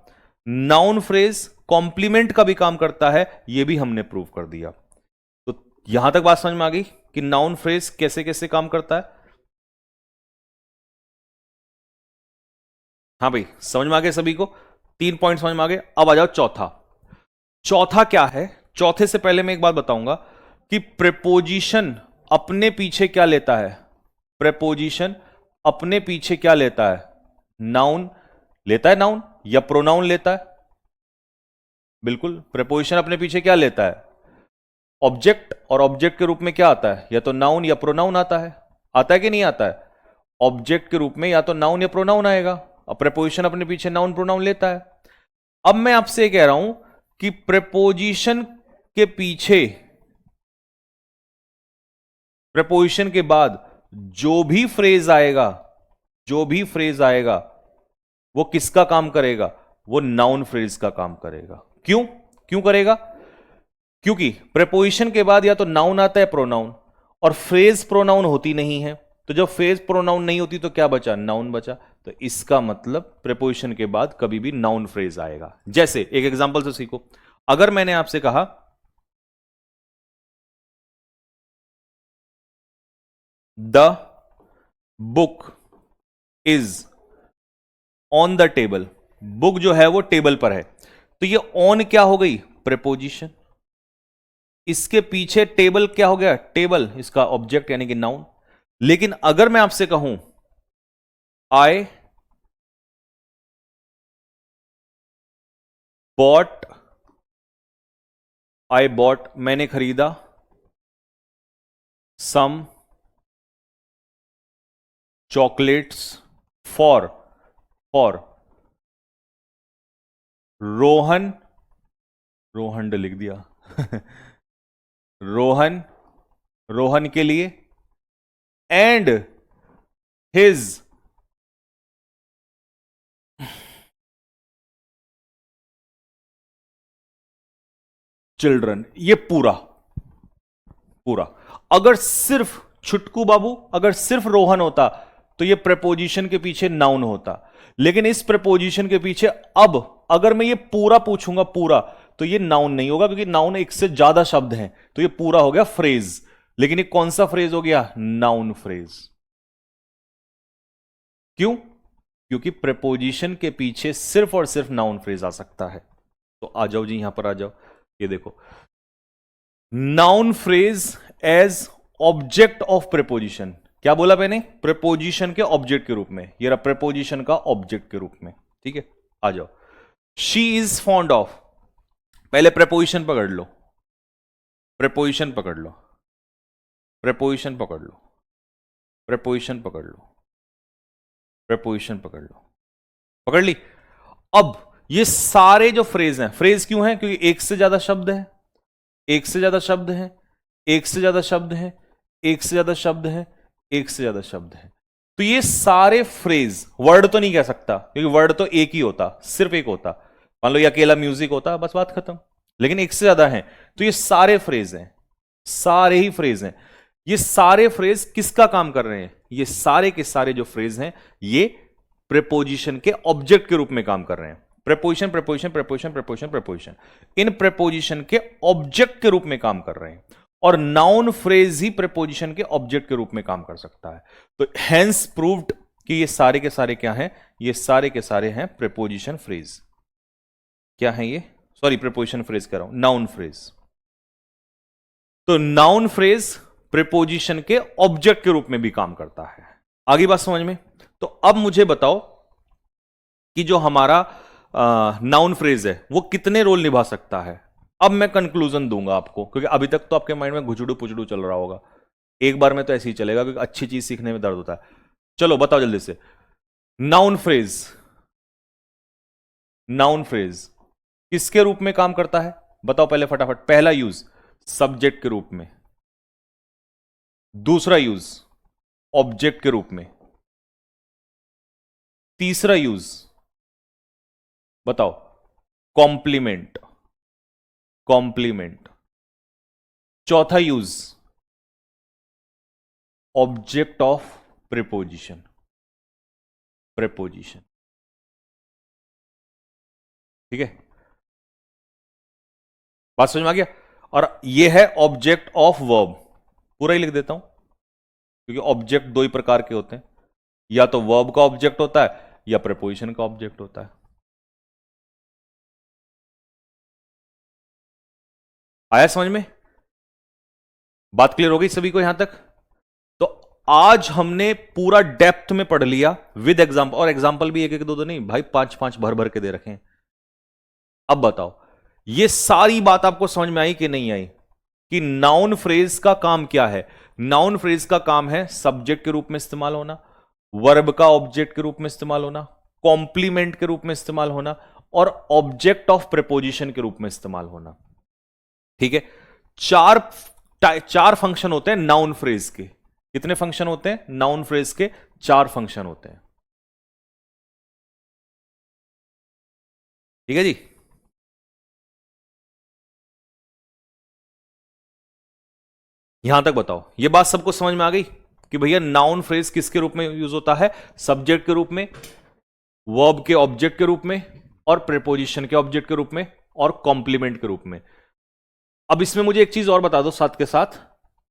नाउन फ्रेज कॉम्प्लीमेंट का भी काम करता है, यह भी हमने प्रूव कर दिया। तो यहां तक बात समझ में आ गई कि नाउन फ्रेज कैसे कैसे काम करता है। हाँ भाई, समझ में आ गए सभी को, तीन पॉइंट समझ में आ गए। अब आ जाओ चौथा। चौथा क्या है, चौथे से पहले मैं एक बात बताऊंगा कि प्रेपोजिशन अपने पीछे क्या लेता है, प्रेपोजिशन अपने पीछे क्या लेता है, नाउन लेता है, नाउन या प्रोनाउन लेता है। बिल्कुल, प्रेपोजिशन अपने पीछे क्या लेता है, ऑब्जेक्ट, और ऑब्जेक्ट के रूप में क्या आता है, या तो नाउन या प्रोनाउन आता है कि नहीं आता है। ऑब्जेक्ट के रूप में या तो नाउन या प्रोनाउन आएगा, और प्रेपोजिशन अपने पीछे नाउन प्रोनाउन लेता है। अब मैं आपसे कह रहा हूं कि प्रेपोजिशन के पीछे, प्रेपोजिशन के बाद जो भी फ्रेज आएगा, जो भी फ्रेज आएगा, वो किसका काम करेगा? वो नाउन फ्रेज का काम करेगा। क्यों? क्यों करेगा? क्योंकि प्रेपोजिशन के बाद या तो नाउन आता है प्रोनाउन, और फ्रेज प्रोनाउन होती नहीं है। तो जब फ्रेज प्रोनाउन नहीं होती तो क्या बचा? नाउन बचा। तो इसका मतलब प्रेपोजिशन के बाद कभी भी नाउन फ्रेज आएगा। जैसे एक एग्जांपल से सीखो। अगर मैंने आपसे कहा the book is on the table, book जो है वो टेबल पर है, तो ये ऑन क्या हो गई? प्रेपोजिशन। इसके पीछे टेबल क्या हो गया? टेबल, इसका ऑब्जेक्ट यानी कि नाउन। लेकिन अगर मैं आपसे कहूं आई बॉट, आई बॉट मैंने खरीदा, some chocolates for, for Rohan, Rohan लिख दिया रोहन, रोहन के लिए, एंड हिज चिल्ड्रन। ये पूरा पूरा। अगर सिर्फ छुटकू बाबू, अगर सिर्फ रोहन होता तो ये प्रेपोजिशन के पीछे नाउन होता। लेकिन इस प्रेपोजिशन के पीछे अब अगर मैं ये पूरा पूछूंगा पूरा, तो ये नाउन नहीं होगा, क्योंकि नाउन एक से ज्यादा शब्द हैं, तो ये पूरा हो गया फ्रेज। लेकिन ये कौन सा फ्रेज हो गया? Noun phrase. क्यों? क्योंकि प्रेपोजिशन के पीछे सिर्फ और सिर्फ नाउन फ्रेज आ सकता है। तो आ जाओ जी, यहां पर आ जाओ, ये देखो, noun phrase as object of preposition. क्या बोला मैंने? प्रेपोजिशन के ऑब्जेक्ट के रूप में। ये रहा प्रेपोजिशन का ऑब्जेक्ट के रूप में। ठीक है, आ जाओ। शी इज फॉन्ड ऑफ, पहले प्रेपोजिशन पकड़ लो, प्रेपोजिशन पकड़ लो, प्रेपोजिशन पकड़ लो, प्रेपोजिशन पकड़ लो, प्रेपोजिशन पकड़ लो, पकड़ ली। अब ये सारे जो फ्रेज हैं, फ्रेज क्यों हैं? क्योंकि एक से ज्यादा शब्द है, एक से ज्यादा शब्द है, एक से ज्यादा शब्द है, एक से ज्यादा शब्द है, एक से ज्यादा शब्द है। तो ये सारे फ्रेज, वर्ड तो नहीं कह सकता क्योंकि वर्ड तो एक ही होता, सिर्फ एक होता। मान लो ये अकेला म्यूजिक होता, बस बात खत्म। लेकिन एक से ज्यादा है, तो ये सारे फ्रेज हैं, सारे ही फ्रेज हैं। ये सारे फ्रेज किसका काम कर रहे हैं? ये सारे के सारे जो फ्रेज हैं, ये प्रेपोजिशन के ऑब्जेक्ट के रूप में काम कर रहे हैं। Preposition, preposition, preposition, preposition, preposition, इन प्रेपोजिशन के ऑब्जेक्ट के रूप में काम कर रहे हैं। और नाउन फ्रेज ही प्रेपोजिशन के ऑब्जेक्ट के रूप में काम कर सकता है। तो हेंस प्रूव्ड कि ये सारे के सारे क्या हैं? ये सारे के सारे हैं प्रेपोजिशन फ्रेज। क्या है ये? सॉरी, प्रेपोजिशन फ्रेज कह रहा हूं, नाउन फ्रेज। तो नाउन फ्रेज प्रेपोजिशन के ऑब्जेक्ट के रूप में भी काम करता है। आगे बात समझ में? तो अब मुझे बताओ कि जो हमारा नाउन फ्रेज है वो कितने रोल निभा सकता है। अब मैं कंक्लूजन दूंगा आपको, क्योंकि अभी तक तो आपके माइंड में घुचड़ू पुचड़ू चल रहा होगा। एक बार में तो ऐसे ही चलेगा, क्योंकि अच्छी चीज सीखने में दर्द होता है। चलो बताओ जल्दी से, नाउन फ्रेज, नाउन फ्रेज किसके रूप में काम करता है? बताओ पहले फटाफट। पहला यूज सब्जेक्ट के रूप में, दूसरा यूज ऑब्जेक्ट के रूप में, तीसरा यूज बताओ कॉम्प्लीमेंट, कॉम्प्लीमेंट, चौथा use object of preposition, preposition. ठीक है, बात समझ में आ गया? और यह है ऑब्जेक्ट ऑफ वर्ब। पूरा ही लिख देता हूं, क्योंकि ऑब्जेक्ट दो ही प्रकार के होते हैं, या तो वर्ब का ऑब्जेक्ट होता है या प्रेपोजिशन का ऑब्जेक्ट होता है। आया समझ में? बात क्लियर हो गई सभी को यहां तक? तो आज हमने पूरा डेप्थ में पढ़ लिया विद एग्जाम्पल, और एग्जाम्पल भी एक एक दो दो नहीं भाई, पांच पांच भर भर के दे रखे हैं। अब बताओ ये सारी बात आपको समझ में आई कि नहीं आई? कि नाउन फ्रेज का काम क्या है? नाउन फ्रेज का काम है सब्जेक्ट के रूप में इस्तेमाल होना, वर्ब का ऑब्जेक्ट के रूप में इस्तेमाल होना, कॉम्प्लीमेंट के रूप में इस्तेमाल होना, और ऑब्जेक्ट ऑफ प्रेपोजिशन के रूप में इस्तेमाल होना। ठीक है, चार फंक्शन होते हैं नाउन फ्रेज के। कितने फंक्शन होते हैं नाउन फ्रेज के? चार फंक्शन होते हैं। ठीक है जी। यहां तक बताओ, ये बात सबको समझ में आ गई कि भैया नाउन फ्रेज किसके रूप में यूज होता है? सब्जेक्ट के रूप में, वर्ब के ऑब्जेक्ट के रूप में, और प्रेपोजिशन के ऑब्जेक्ट के रूप में, और कॉम्प्लीमेंट के रूप में। अब इसमें मुझे एक चीज और बता दो साथ के साथ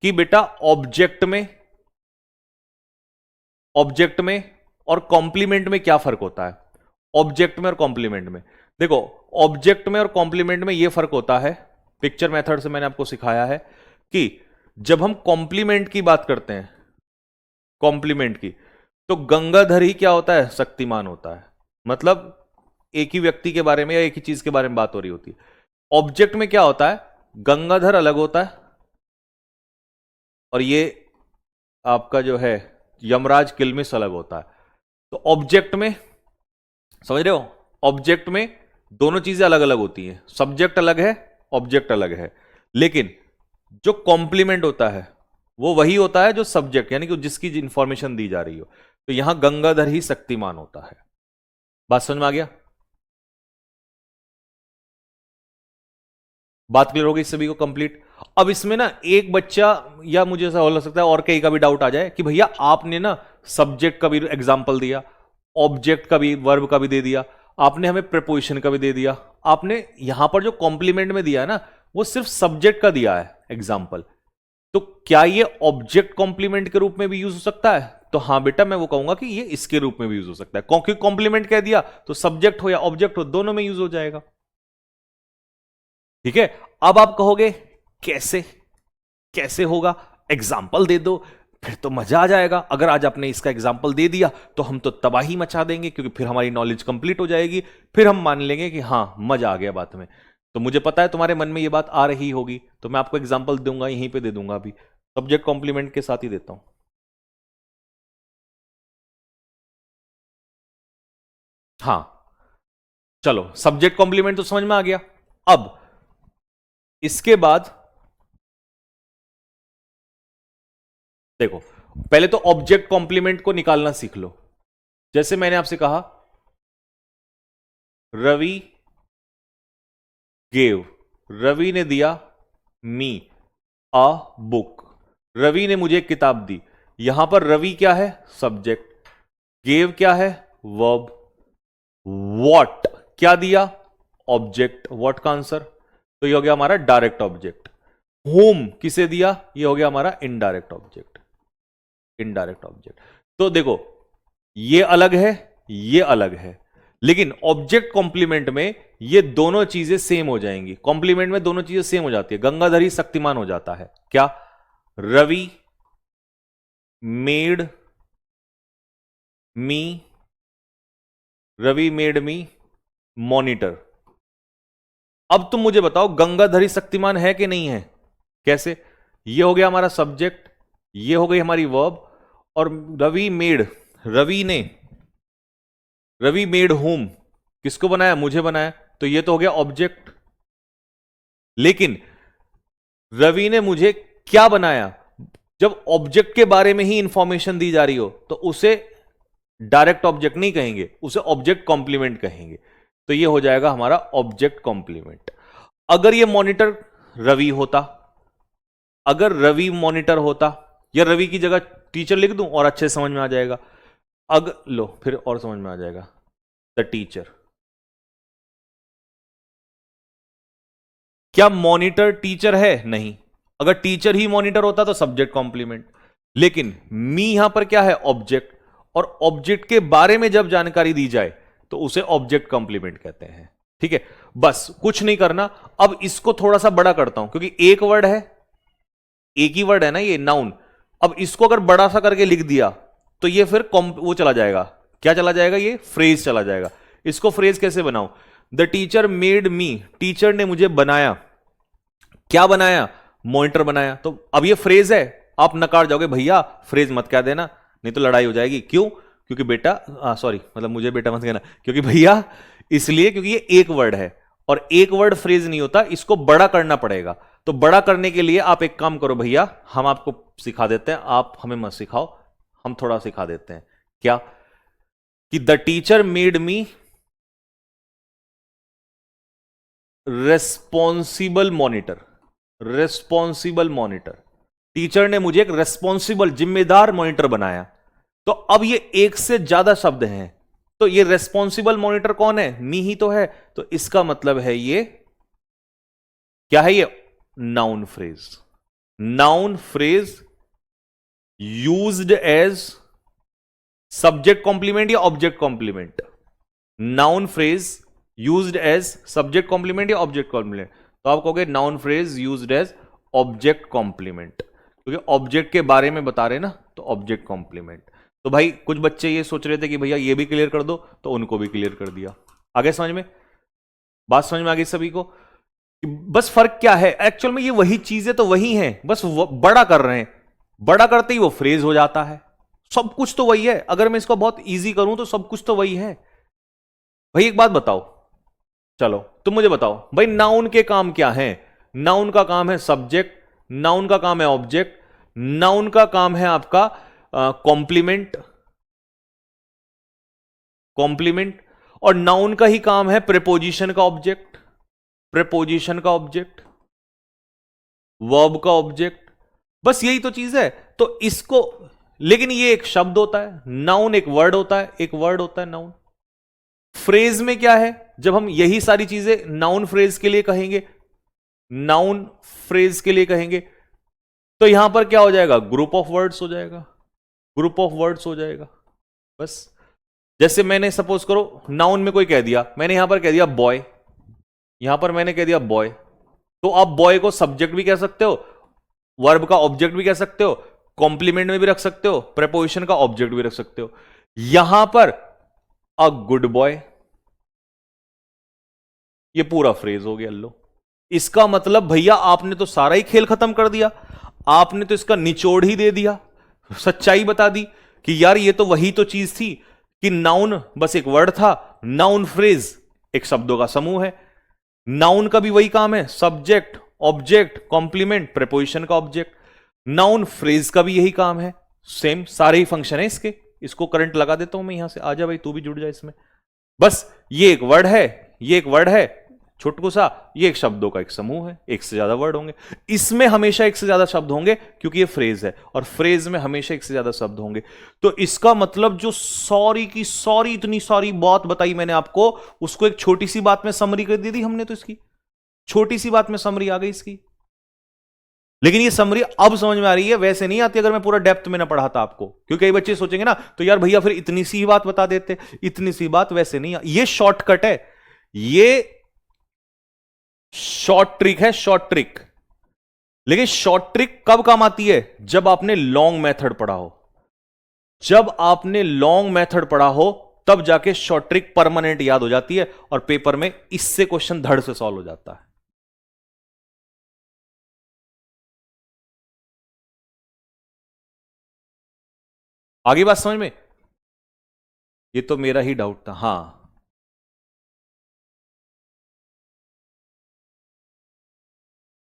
कि बेटा ऑब्जेक्ट में और कॉम्प्लीमेंट में क्या फर्क होता है? ऑब्जेक्ट में और कॉम्प्लीमेंट में देखो, ऑब्जेक्ट में और कॉम्प्लीमेंट में यह फर्क होता है, पिक्चर मेथड से मैंने आपको सिखाया है कि जब हम कॉम्प्लीमेंट की बात करते हैं, कॉम्प्लीमेंट की, तो गंगाधर ही क्या होता है? शक्तिमान होता है। मतलब एक ही व्यक्ति के बारे में या एक ही चीज के बारे में बात हो रही होती है। ऑब्जेक्ट में क्या होता है? गंगाधर अलग होता है और ये आपका जो है यमराज किलमिश अलग होता है। तो ऑब्जेक्ट में, समझ रहे हो, ऑब्जेक्ट में दोनों चीजें अलग अलग होती हैं, सब्जेक्ट अलग है, ऑब्जेक्ट अलग है। लेकिन जो कॉम्प्लीमेंट होता है वो वही होता है जो सब्जेक्ट, यानी कि जिसकी इंफॉर्मेशन दी जा रही हो। तो यहां गंगाधर ही शक्तिमान होता है। बात समझ में आ गया? बात क्लियर हो गई सभी को? कंप्लीट। अब इसमें ना एक बच्चा, या मुझे ऐसा हो सकता है और कई का भी डाउट आ जाए कि भैया आपने ना सब्जेक्ट का भी एग्जांपल दिया, ऑब्जेक्ट का भी, वर्ब का भी दे दिया, आपने हमें प्रीपोजिशन का भी दे दिया, आपने यहां पर जो कॉम्प्लीमेंट में दिया है ना वो सिर्फ सब्जेक्ट का दिया है एग्जाम्पल, तो क्या ये ऑब्जेक्ट कॉम्प्लीमेंट के रूप में भी यूज हो सकता है? तो हां बेटा, मैं वो कहूंगा कि ये इसके रूप में भी यूज हो सकता है, क्योंकि कॉम्प्लीमेंट कह दिया तो सब्जेक्ट हो या ऑब्जेक्ट हो दोनों में यूज हो जाएगा। ठीक है। अब आप कहोगे कैसे, कैसे होगा? एग्जाम्पल दे दो, फिर तो मजा आ जाएगा। अगर आज आपने इसका एग्जाम्पल दे दिया तो हम तो तबाही मचा देंगे, क्योंकि फिर हमारी नॉलेज कंप्लीट हो जाएगी, फिर हम मान लेंगे कि हां मजा आ गया बात में। तो मुझे पता है तुम्हारे मन में ये बात आ रही होगी, तो मैं आपको एग्जाम्पल दूंगा, यहीं पे दे दूंगा, अभी सब्जेक्ट कॉम्प्लीमेंट के साथ ही देता हूं। हाँ, चलो सब्जेक्ट कॉम्प्लीमेंट तो समझ में आ गया। अब इसके बाद देखो, पहले तो ऑब्जेक्ट कॉम्प्लीमेंट को निकालना सीख लो। जैसे मैंने आपसे कहा रवि गेव, रवि ने दिया मी अ बुक, रवि ने मुझे एक किताब दी। यहां पर रवि क्या है? सब्जेक्ट। गेव क्या है? वर्ब। वॉट क्या दिया? ऑब्जेक्ट। वॉट का आंसर, तो ये हो गया हमारा डायरेक्ट ऑब्जेक्ट। होम किसे दिया? ये हो गया हमारा इनडायरेक्ट ऑब्जेक्ट। Indirect object. तो देखो, ये अलग है, ये अलग है, लेकिन ऑब्जेक्ट कॉम्प्लीमेंट में ये दोनों चीजें सेम हो जाएंगी। कॉम्प्लीमेंट में दोनों चीजें सेम हो जाती है। गंगाधर ही शक्तिमान हो जाता है। क्या? Ravi made me, Ravi made me monitor. अब तुम मुझे बताओ गंगाधर ही शक्तिमान है कि नहीं है? कैसे? ये हो गया हमारा सब्जेक्ट, ये हो गई हमारी वर्ब, और रवि मेड, रवि ने, रवि मेड होम, किसको बनाया? मुझे बनाया, तो ये तो हो गया ऑब्जेक्ट। लेकिन रवि ने मुझे क्या बनाया? जब ऑब्जेक्ट के बारे में ही इंफॉर्मेशन दी जा रही हो तो उसे डायरेक्ट ऑब्जेक्ट नहीं कहेंगे, उसे ऑब्जेक्ट कॉम्प्लीमेंट कहेंगे। तो ये हो जाएगा हमारा ऑब्जेक्ट कॉम्प्लीमेंट। अगर ये मॉनिटर रवि होता, अगर रवि मॉनिटर होता, या रवि की जगह टीचर लिख दूं और अच्छे से समझ में आ जाएगा। अगर लो फिर और समझ में आ जाएगा, द टीचर। क्या मॉनिटर टीचर है? नहीं। अगर टीचर ही मॉनिटर होता तो सब्जेक्ट कॉम्प्लीमेंट। लेकिन मी यहां पर क्या है? ऑब्जेक्ट। और ऑब्जेक्ट के बारे में जब जानकारी दी जाए तो उसे ऑब्जेक्ट कॉम्प्लीमेंट कहते हैं। ठीक है, बस कुछ नहीं करना। अब इसको थोड़ा सा बड़ा करता हूं, क्योंकि एक वर्ड है, एक ही वर्ड है ना ये, नाउन। अब इसको अगर बड़ा सा करके लिख दिया तो ये फिर वो चला जाएगा, क्या चला जाएगा? ये फ्रेज चला जाएगा। इसको फ्रेज कैसे बनाऊं? The teacher made me, teacher ने मुझे बनाया। क्या बनाया? मॉनिटर बनाया। तो अब ये फ्रेज है, आप नकार जाओगे भैया फ्रेज मत क्या देना, नहीं तो लड़ाई हो जाएगी। क्यों? क्योंकि बेटा, सॉरी, मतलब मुझे बेटा मत कहना, क्योंकि भैया इसलिए क्योंकि ये एक वर्ड है और एक वर्ड फ्रेज नहीं होता, इसको बड़ा करना पड़ेगा। तो बड़ा करने के लिए आप एक काम करो भैया, हम आपको सिखा देते हैं, आप हमें मत सिखाओ, हम थोड़ा सिखा देते हैं। क्या? कि the teacher made me responsible monitor, responsible monitor, teacher ने मुझे एक रेस्पॉन्सिबल जिम्मेदार मॉनिटर बनाया। तो अब ये एक से ज्यादा शब्द हैं, तो ये रेस्पॉन्सिबल मॉनिटर कौन है? मी ही तो है। तो इसका मतलब है ये क्या है? ये noun phrase, noun phrase used as subject complement या object complement. Noun phrase used as subject complement या ऑब्जेक्ट कॉम्प्लीमेंट। तो आप कहोगे noun phrase used as object complement, क्योंकि ऑब्जेक्ट के बारे में बता रहे ना, तो ऑब्जेक्ट कॉम्प्लीमेंट। तो भाई कुछ बच्चे ये सोच रहे थे कि भैया ये भी क्लियर कर दो, तो उनको भी क्लियर कर दिया। आगे समझ में, बात समझ में आ गई सभी को? बस फर्क क्या है, एक्चुअल में ये वही चीजें तो वही हैं, बस बड़ा कर रहे हैं, बड़ा करते ही वो फ्रेज हो जाता है। सब कुछ तो वही है। अगर मैं इसको बहुत इजी करूं तो सब कुछ तो वही है। भाई एक बात बताओ, चलो तुम मुझे बताओ भाई, नाउन के काम क्या है? नाउन का काम है सब्जेक्ट, नाउन का काम है ऑब्जेक्ट, नाउन का काम है आपका कॉम्प्लीमेंट, कॉम्प्लीमेंट, और नाउन का ही काम है प्रेपोजिशन का ऑब्जेक्ट, प्रेपोजिशन का ऑब्जेक्ट, वर्ब का ऑब्जेक्ट। बस यही तो चीज है। तो इसको, लेकिन ये एक शब्द होता है, नाउन एक वर्ड होता है, एक वर्ड होता है नाउन। फ्रेज में क्या है? जब हम यही सारी चीजें नाउन फ्रेज के लिए कहेंगे, नाउन फ्रेज के लिए कहेंगे, तो यहां पर क्या हो जाएगा? ग्रुप ऑफ वर्ड्स हो जाएगा, ग्रुप ऑफ वर्ड्स हो जाएगा। बस जैसे मैंने सपोज करो नाउन में कोई कह दिया, मैंने यहां पर कह दिया बॉय, यहां पर मैंने कह दिया बॉय, तो आप बॉय को सब्जेक्ट भी कह सकते हो, वर्ब का ऑब्जेक्ट भी कह सकते हो, कॉम्प्लीमेंट में भी रख सकते हो, प्रेपोजिशन का ऑब्जेक्ट भी रख सकते हो। यहां पर अ गुड बॉय, ये पूरा फ्रेज हो गया। लो, इसका मतलब भैया आपने तो सारा ही खेल खत्म कर दिया, आपने तो इसका निचोड़ ही दे दिया, सच्चाई बता दी कि यार ये तो वही तो चीज थी कि नाउन बस एक वर्ड था, नाउन फ्रेज एक शब्दों का समूह है। नाउन का भी वही काम है, सब्जेक्ट, ऑब्जेक्ट, कॉम्प्लीमेंट, प्रेपोजिशन का ऑब्जेक्ट। नाउन फ्रेज का भी यही काम है, सेम सारे ही फंक्शन है इसके। इसको करंट लगा देता हूं मैं यहां से, आजा भाई तू भी जुड़ जा इसमें। बस ये एक वर्ड है, ये एक वर्ड है छोटकू सा, ये एक शब्दों का एक समूह है, एक से ज्यादा वर्ड होंगे। इसमें हमेशा एक से ज्यादा शब्द होंगे क्योंकि ये फ्रेज है, और फ्रेज में हमेशा एक से ज्यादा शब्द होंगे। तो इसका मतलब जो सॉरी की सॉरी, इतनी सारी बात बताई मैंने आपको, उसको एक छोटी सी बात में समरी कर दी थी हमने। तो इसकी छोटी सी बात में समरी आ गई इसकी। लेकिन ये समरी अब समझ में आ रही है, वैसे नहीं आती अगर मैं पूरा डेप्थ में ना पढ़ाता आपको। क्योंकि कई बच्चे सोचेंगे ना, तो यार भैया फिर इतनी सी बात बता देते, इतनी सी बात वैसे नहीं। ये शॉर्टकट है, ये शॉर्ट ट्रिक है, शॉर्ट ट्रिक। लेकिन शॉर्ट ट्रिक कब काम आती है? जब आपने लॉन्ग मेथड पढ़ा हो। जब आपने लॉन्ग मेथड पढ़ा हो तब जाके शॉर्ट ट्रिक परमानेंट याद हो जाती है, और पेपर में इससे क्वेश्चन धड़ से सॉल्व हो जाता है। आगे बात समझ में? ये तो मेरा ही डाउट था। हां,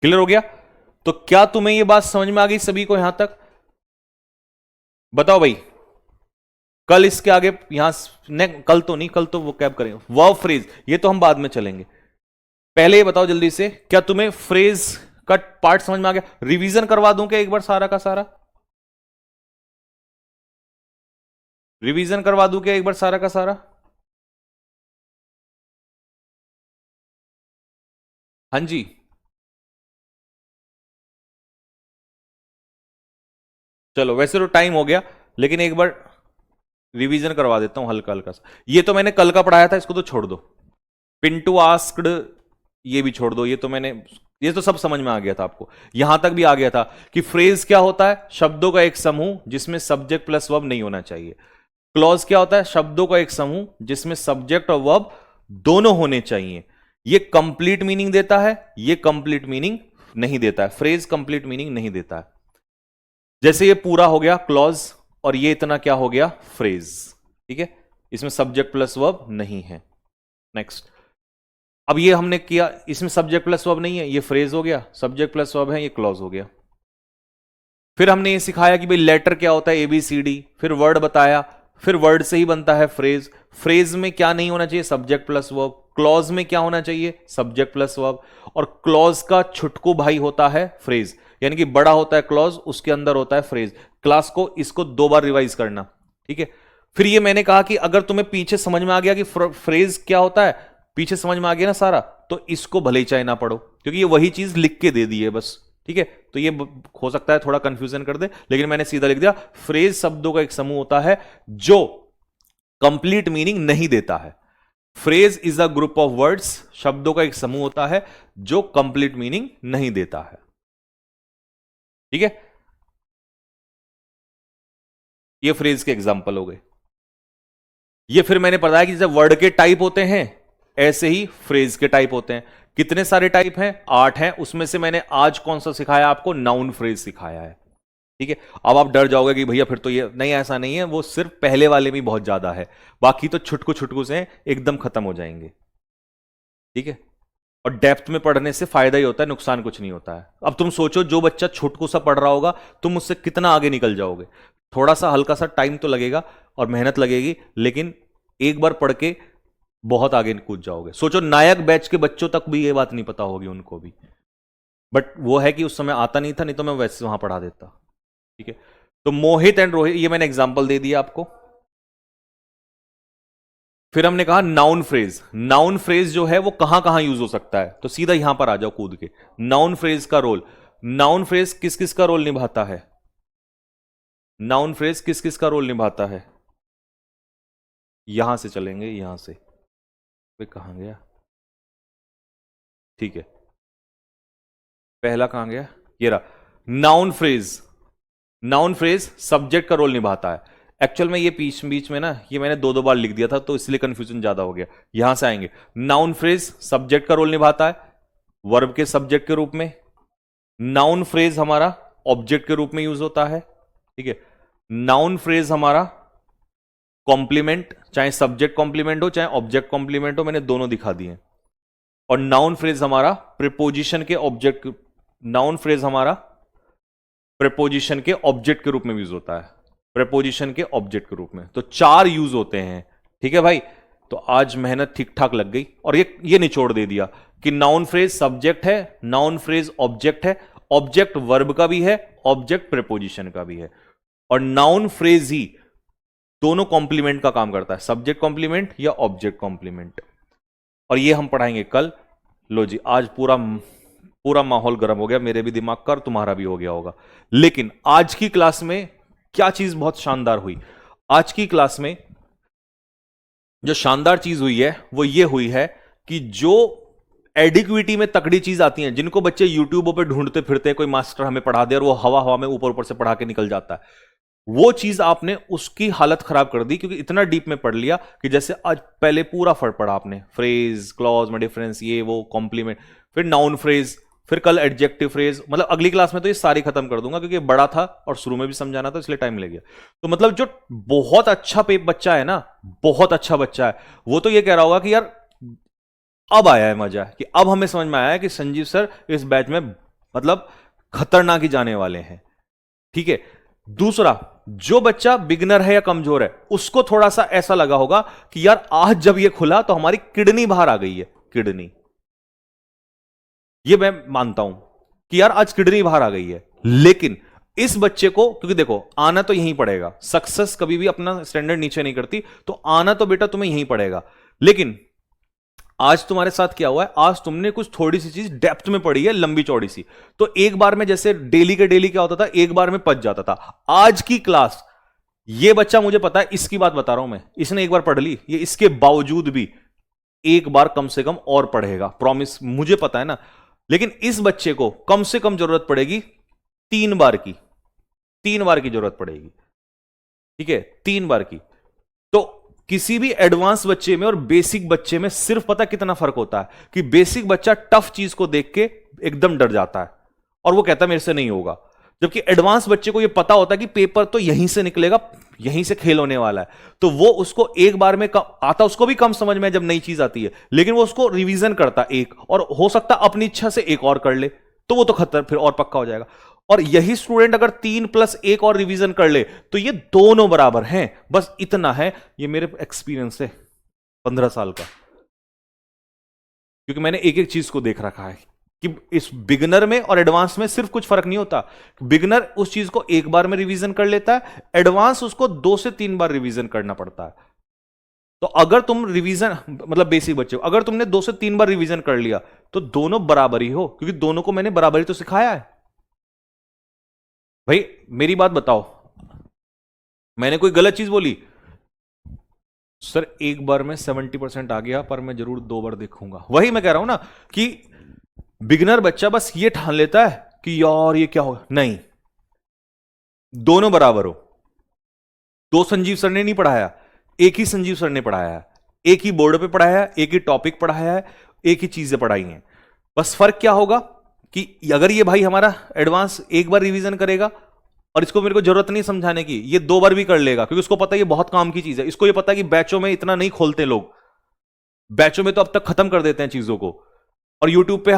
क्लियर हो गया? तो क्या तुम्हें ये बात समझ में आ गई सभी को यहां तक? बताओ भाई। कल इसके आगे यहां कल तो नहीं, कल तो वो कैब करेंगे वर्ब फ्रेज, ये तो हम बाद में चलेंगे। पहले ये बताओ जल्दी से, क्या तुम्हें फ्रेज का पार्ट समझ में आ गया? रिवीजन करवा दूं क्या एक बार सारा का सारा? रिवीजन करवा दूं क्या एक बार सारा का सारा? हाँ जी, चलो वैसे तो टाइम हो गया, लेकिन एक बार रिवीजन करवा देता हूं हल्का हल्का सा। ये तो मैंने कल का पढ़ाया था, इसको तो छोड़ दो। पिंटू आस्क्ड, ये भी छोड़ दो। ये तो मैंने, ये तो सब समझ में आ गया था आपको, यहां तक भी आ गया था कि फ्रेज क्या होता है? शब्दों का एक समूह जिसमें सब्जेक्ट प्लस वर्ब नहीं होना चाहिए। क्लॉज क्या होता है? शब्दों का एक समूह जिसमें सब्जेक्ट और वर्ब दोनों होने चाहिए। ये कंप्लीट मीनिंग देता है, ये कंप्लीट मीनिंग नहीं देता है। फ्रेज कंप्लीट मीनिंग नहीं देता है। जैसे ये पूरा हो गया क्लॉज, और ये इतना क्या हो गया? फ्रेज। ठीक है, इसमें सब्जेक्ट प्लस वर्ब नहीं है। नेक्स्ट, अब ये हमने किया, इसमें सब्जेक्ट प्लस वर्ब नहीं है, ये फ्रेज हो गया। सब्जेक्ट प्लस वर्ब है, ये क्लॉज हो गया। फिर हमने ये सिखाया कि भाई लेटर क्या होता है, ABCD। फिर वर्ड बताया, फिर वर्ड से ही बनता है फ्रेज। फ्रेज में क्या नहीं होना चाहिए? Subject plus verb. क्लॉज में क्या होना चाहिए, सब्जेक्ट प्लस वर्ब, और क्लॉज का छुटकू भाई होता है फ्रेज, यानी कि बड़ा होता है क्लॉज, उसके अंदर होता है फ्रेज। क्लास को इसको 2 बार रिवाइज करना, ठीक है। फिर ये मैंने कहा कि अगर तुम्हें पीछे समझ में आ गया कि फ्रेज क्या होता है, पीछे समझ में आ गया ना सारा, तो इसको भले ही चाहे ना पढ़ो, क्योंकि ये वही चीज लिख के दे दी है बस, ठीक है। तो ये हो सकता है थोड़ा कंफ्यूजन कर दे, लेकिन मैंने सीधा लिख दिया, फ्रेज शब्दों का एक समूह होता है जो कंप्लीट मीनिंग नहीं देता है। Phrase is a group of words, शब्दों का एक समूह होता है जो कंप्लीट मीनिंग नहीं देता है, ठीक है। ये फ्रेज के एग्जांपल हो गए। ये फिर मैंने बताया कि जैसे वर्ड के टाइप होते हैं, ऐसे ही फ्रेज के टाइप होते हैं। कितने सारे टाइप हैं, 8 हैं। उसमें से मैंने आज कौन सा सिखाया आपको, नाउन फ्रेज सिखाया है, ठीक है। अब आप डर जाओगे कि भैया फिर तो ये नहीं, ऐसा नहीं है, वो सिर्फ पहले वाले में बहुत ज्यादा है, बाकी तो छुटकू छुटकू से एकदम खत्म हो जाएंगे, ठीक है। और डेप्थ में पढ़ने से फायदा ही होता है, नुकसान कुछ नहीं होता है। अब तुम सोचो, जो बच्चा छुटकू सा पढ़ रहा होगा, तुम उससे कितना आगे निकल जाओगे। थोड़ा सा हल्का सा टाइम तो लगेगा और मेहनत लगेगी, लेकिन एक बार पढ़ के बहुत आगे कूद जाओगे। सोचो, नायक बैच के बच्चों तक भी ये बात नहीं पता होगी उनको भी, बट वो है कि उस समय आता नहीं था, नहीं तो मैं वैसे वहां पढ़ा देता, ठीक है। तो मोहित एंड रोहित, ये मैंने एग्जांपल दे दिया आपको। फिर हमने कहा नाउन फ्रेज। नाउन फ्रेज जो है वो कहां कहां यूज हो सकता है, तो सीधा यहां पर आ जाओ कूद के। नाउन फ्रेज का रोल, नाउन फ्रेज किस किस का रोल निभाता है, नाउन फ्रेज किस किस का रोल निभाता है। यहां से चलेंगे, यहां से, वे कहां गया, ठीक है। पहला कहां गया, ये रहा। Noun phrase, noun phrase subject का रोल निभाता है। एक्चुअल में ये बीच बीच में ना, ये मैंने 2 बार लिख दिया था, तो इसलिए कंफ्यूजन ज्यादा हो गया। यहां से आएंगे, नाउन फ्रेज सब्जेक्ट का रोल निभाता है, वर्ब के सब्जेक्ट के रूप में। नाउन फ्रेज हमारा ऑब्जेक्ट के रूप में यूज होता है, ठीक है। नाउन फ्रेज हमारा कॉम्प्लीमेंट, चाहे सब्जेक्ट कॉम्प्लीमेंट हो चाहे ऑब्जेक्ट कॉम्प्लीमेंट हो, मैंने दोनों दिखा दिए। और नाउन फ्रेज हमारा प्रीपोजिशन के ऑब्जेक्ट, नाउन फ्रेज हमारा प्रीपोजिशन के ऑब्जेक्ट के रूप में यूज होता है, प्रीपोजिशन के ऑब्जेक्ट के रूप में। तो 4 यूज होते हैं, ठीक है भाई। तो आज मेहनत ठीक ठाक लग गई, और ये निचोड़ दे दिया कि नाउन फ्रेज सब्जेक्ट है, नाउन फ्रेज ऑब्जेक्ट है, ऑब्जेक्ट वर्ब का भी है, ऑब्जेक्ट प्रीपोजिशन का भी है, और नाउन फ्रेज ही दोनों कॉम्प्लीमेंट का काम करता है, सब्जेक्ट कॉम्प्लीमेंट या ऑब्जेक्ट कॉम्प्लीमेंट। और ये हम पढ़ाएंगे कल। लो जी, आज पूरा पूरा माहौल गर्म हो गया, मेरे भी दिमाग का और तुम्हारा भी हो गया होगा। लेकिन आज की क्लास में क्या चीज बहुत शानदार हुई, आज की क्लास में जो शानदार चीज हुई है वो ये हुई है कि जो एडिक्विटी में तकड़ी चीज आती है, जिनको बच्चे यूट्यूब पे ढूंढते फिरते हैं, कोई मास्टर हमें पढ़ा दे और वो हवा हवा में ऊपर ऊपर से पढ़ा के निकल जाता है, वो चीज आपने उसकी हालत खराब कर दी, क्योंकि इतना डीप में पढ़ लिया कि जैसे आज पहले पूरा फर्क पढ़ा आपने, फ्रेज, क्लॉज में डिफरेंस, ये वो, कॉम्प्लीमेंट, फिर नाउन फ्रेज, फिर कल एडजेक्टिव फ्रेज। मतलब अगली क्लास में तो ये सारी खत्म कर दूंगा, क्योंकि बड़ा था और शुरू में भी समझाना था, इसलिए टाइम ले गया। तो मतलब जो बहुत अच्छा बच्चा है ना, बहुत अच्छा बच्चा है, वो तो ये कह रहा होगा कि यार अब आया है मजा, कि अब हमें समझ में आया है कि संजीव सर इस बैच में मतलब खतरनाक ही जाने वाले हैं, ठीक है। दूसरा, जो बच्चा बिगनर है या कमजोर है, उसको थोड़ा सा ऐसा लगा होगा कि यार आज जब ये खुला तो हमारी किडनी बाहर आ गई है, किडनी। ये मैं मानता हूं कि यार आज किडनी बाहर आ गई है, लेकिन इस बच्चे को, क्योंकि देखो आना तो यहीं पड़ेगा, सक्सेस कभी भी अपना स्टैंडर्ड नीचे नहीं करती, तो आना तो बेटा तुम्हें यहीं पड़ेगा। लेकिन आज तुम्हारे साथ क्या हुआ है, आज तुमने कुछ थोड़ी सी चीज डेप्थ में पढ़ी है, लंबी चौड़ी सी, तो एक बार में जैसे डेली के डेली क्या होता था, एक बार में पच जाता था। आज की क्लास, ये बच्चा मुझे पता है, इसकी बात बता रहा हूं मैं, इसने एक बार पढ़ ली, ये इसके बावजूद भी एक बार कम से कम और पढ़ेगा, प्रॉमिस, मुझे पता है ना। लेकिन इस बच्चे को कम से कम जरूरत पड़ेगी 3 बार की, 3 बार की जरूरत पड़ेगी, ठीक है, 3 बार की। तो किसी भी एडवांस बच्चे में और बेसिक बच्चे में सिर्फ पता कितना फर्क होता है, कि बेसिक बच्चा टफ चीज को देख के एकदम डर जाता है और वो कहता है मेरे से नहीं होगा, जबकि एडवांस बच्चे को यह पता होता है कि पेपर तो यहीं से निकलेगा, यहीं से खेल होने वाला है, तो वो उसको एक बार में आता, उसको भी कम समझ में जब नई चीज आती है, लेकिन वो उसको रिवीजन करता एक, और हो सकता अपनी इच्छा से एक और कर ले, तो वो तो खतर फिर और पक्का हो जाएगा। और यही स्टूडेंट अगर 3+1 और रिवीजन कर ले, तो ये दोनों बराबर हैं। बस इतना है, ये मेरे एक्सपीरियंस है 15 साल का। क्योंकि मैंने एक एक चीज को देख रखा है कि इस बिगनर में और एडवांस में सिर्फ कुछ फर्क नहीं होता। बिगनर उस चीज को एक बार में रिवीजन कर लेता है, एडवांस उसको 2 से 3 बार रिवीजन करना पड़ता है। तो अगर तुम रिवीजन मतलब बेसिक बच्चे हो, अगर तुमने 2 से 3 बार रिवीजन कर लिया तो दोनों बराबर ही हो, क्योंकि दोनों को मैंने बराबरी तो सिखाया है। भाई मेरी बात बताओ, मैंने कोई गलत चीज बोली? सर एक बार में 70% आ गया, पर मैं जरूर 2 बार देखूंगा। वही मैं कह रहा हूं ना कि बिगनर बच्चा बस ये ठान लेता है कि यार ये क्या होगा, नहीं, दोनों बराबर हो। 2 संजीव सर ने नहीं पढ़ाया, एक ही संजीव सर ने पढ़ाया है, एक ही बोर्ड पे पढ़ाया है, एक ही टॉपिक पढ़ाया है, एक ही चीजें पढ़ाई हैं। बस फर्क क्या होगा कि अगर ये भाई हमारा एडवांस एक बार रिवीजन करेगा और इसको मेरे को जरूरत नहीं समझाने की, ये 2 बार भी कर लेगा, क्योंकि उसको पता है ये बहुत काम की चीज है। इसको ये पता है कि बैचों में इतना नहीं खोलते लोग, बैचों में तो अब तक खत्म कर देते हैं चीजों को, और यूट्यूब पे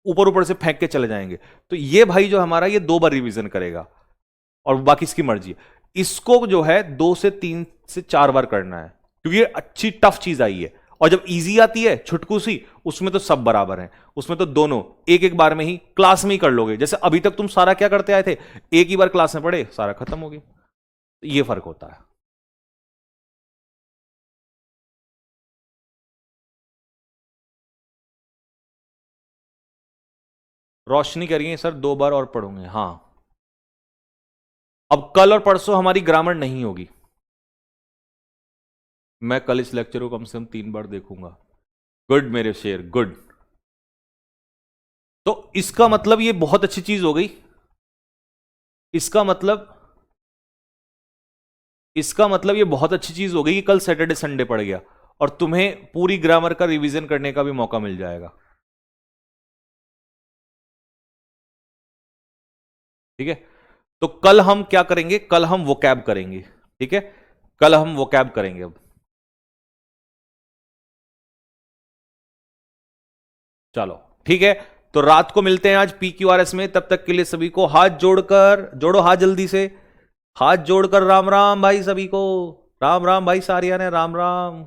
ऊपर ऊपर से फेंक के चले जाएंगे। तो ये भाई जो हमारा, ये 2 बार रिवीजन करेगा और बाकी इसकी मर्जी है। इसको जो है 2 से 3 से 4 बार करना है, क्योंकि ये अच्छी टफ चीज आई है। और जब इजी आती है छुटकू सी, उसमें तो सब बराबर हैं, उसमें तो दोनों एक एक बार में ही क्लास में ही कर लोगे। जैसे अभी तक तुम सारा क्या करते आए थे, एक ही बार क्लास में पढ़े, सारा खत्म हो गया। तो ये फर्क होता है। रोशनी कह रही है सर 2 बार और पढ़ूंगे। हाँ, अब कल और परसों हमारी ग्रामर नहीं होगी, मैं कल इस लेक्चर को कम से कम 3 बार देखूंगा। गुड मेरे शेर, गुड। तो इसका मतलब ये बहुत अच्छी चीज हो गई। इसका मतलब ये बहुत अच्छी चीज हो गई कि कल सैटरडे संडे पड़ गया और तुम्हें पूरी ग्रामर का रिवीजन करने का भी मौका मिल जाएगा। ठीक है, तो कल हम क्या करेंगे, कल हम वोकैब करेंगे। ठीक है, कल हम वोकैब करेंगे। अब चलो ठीक है, तो रात को मिलते हैं आज PQRS में। तब तक के लिए सभी को हाथ जोड़कर, जोड़ो हाथ जल्दी से, हाथ जोड़कर राम राम भाई सभी को। राम राम भाई सारिया ने, राम राम।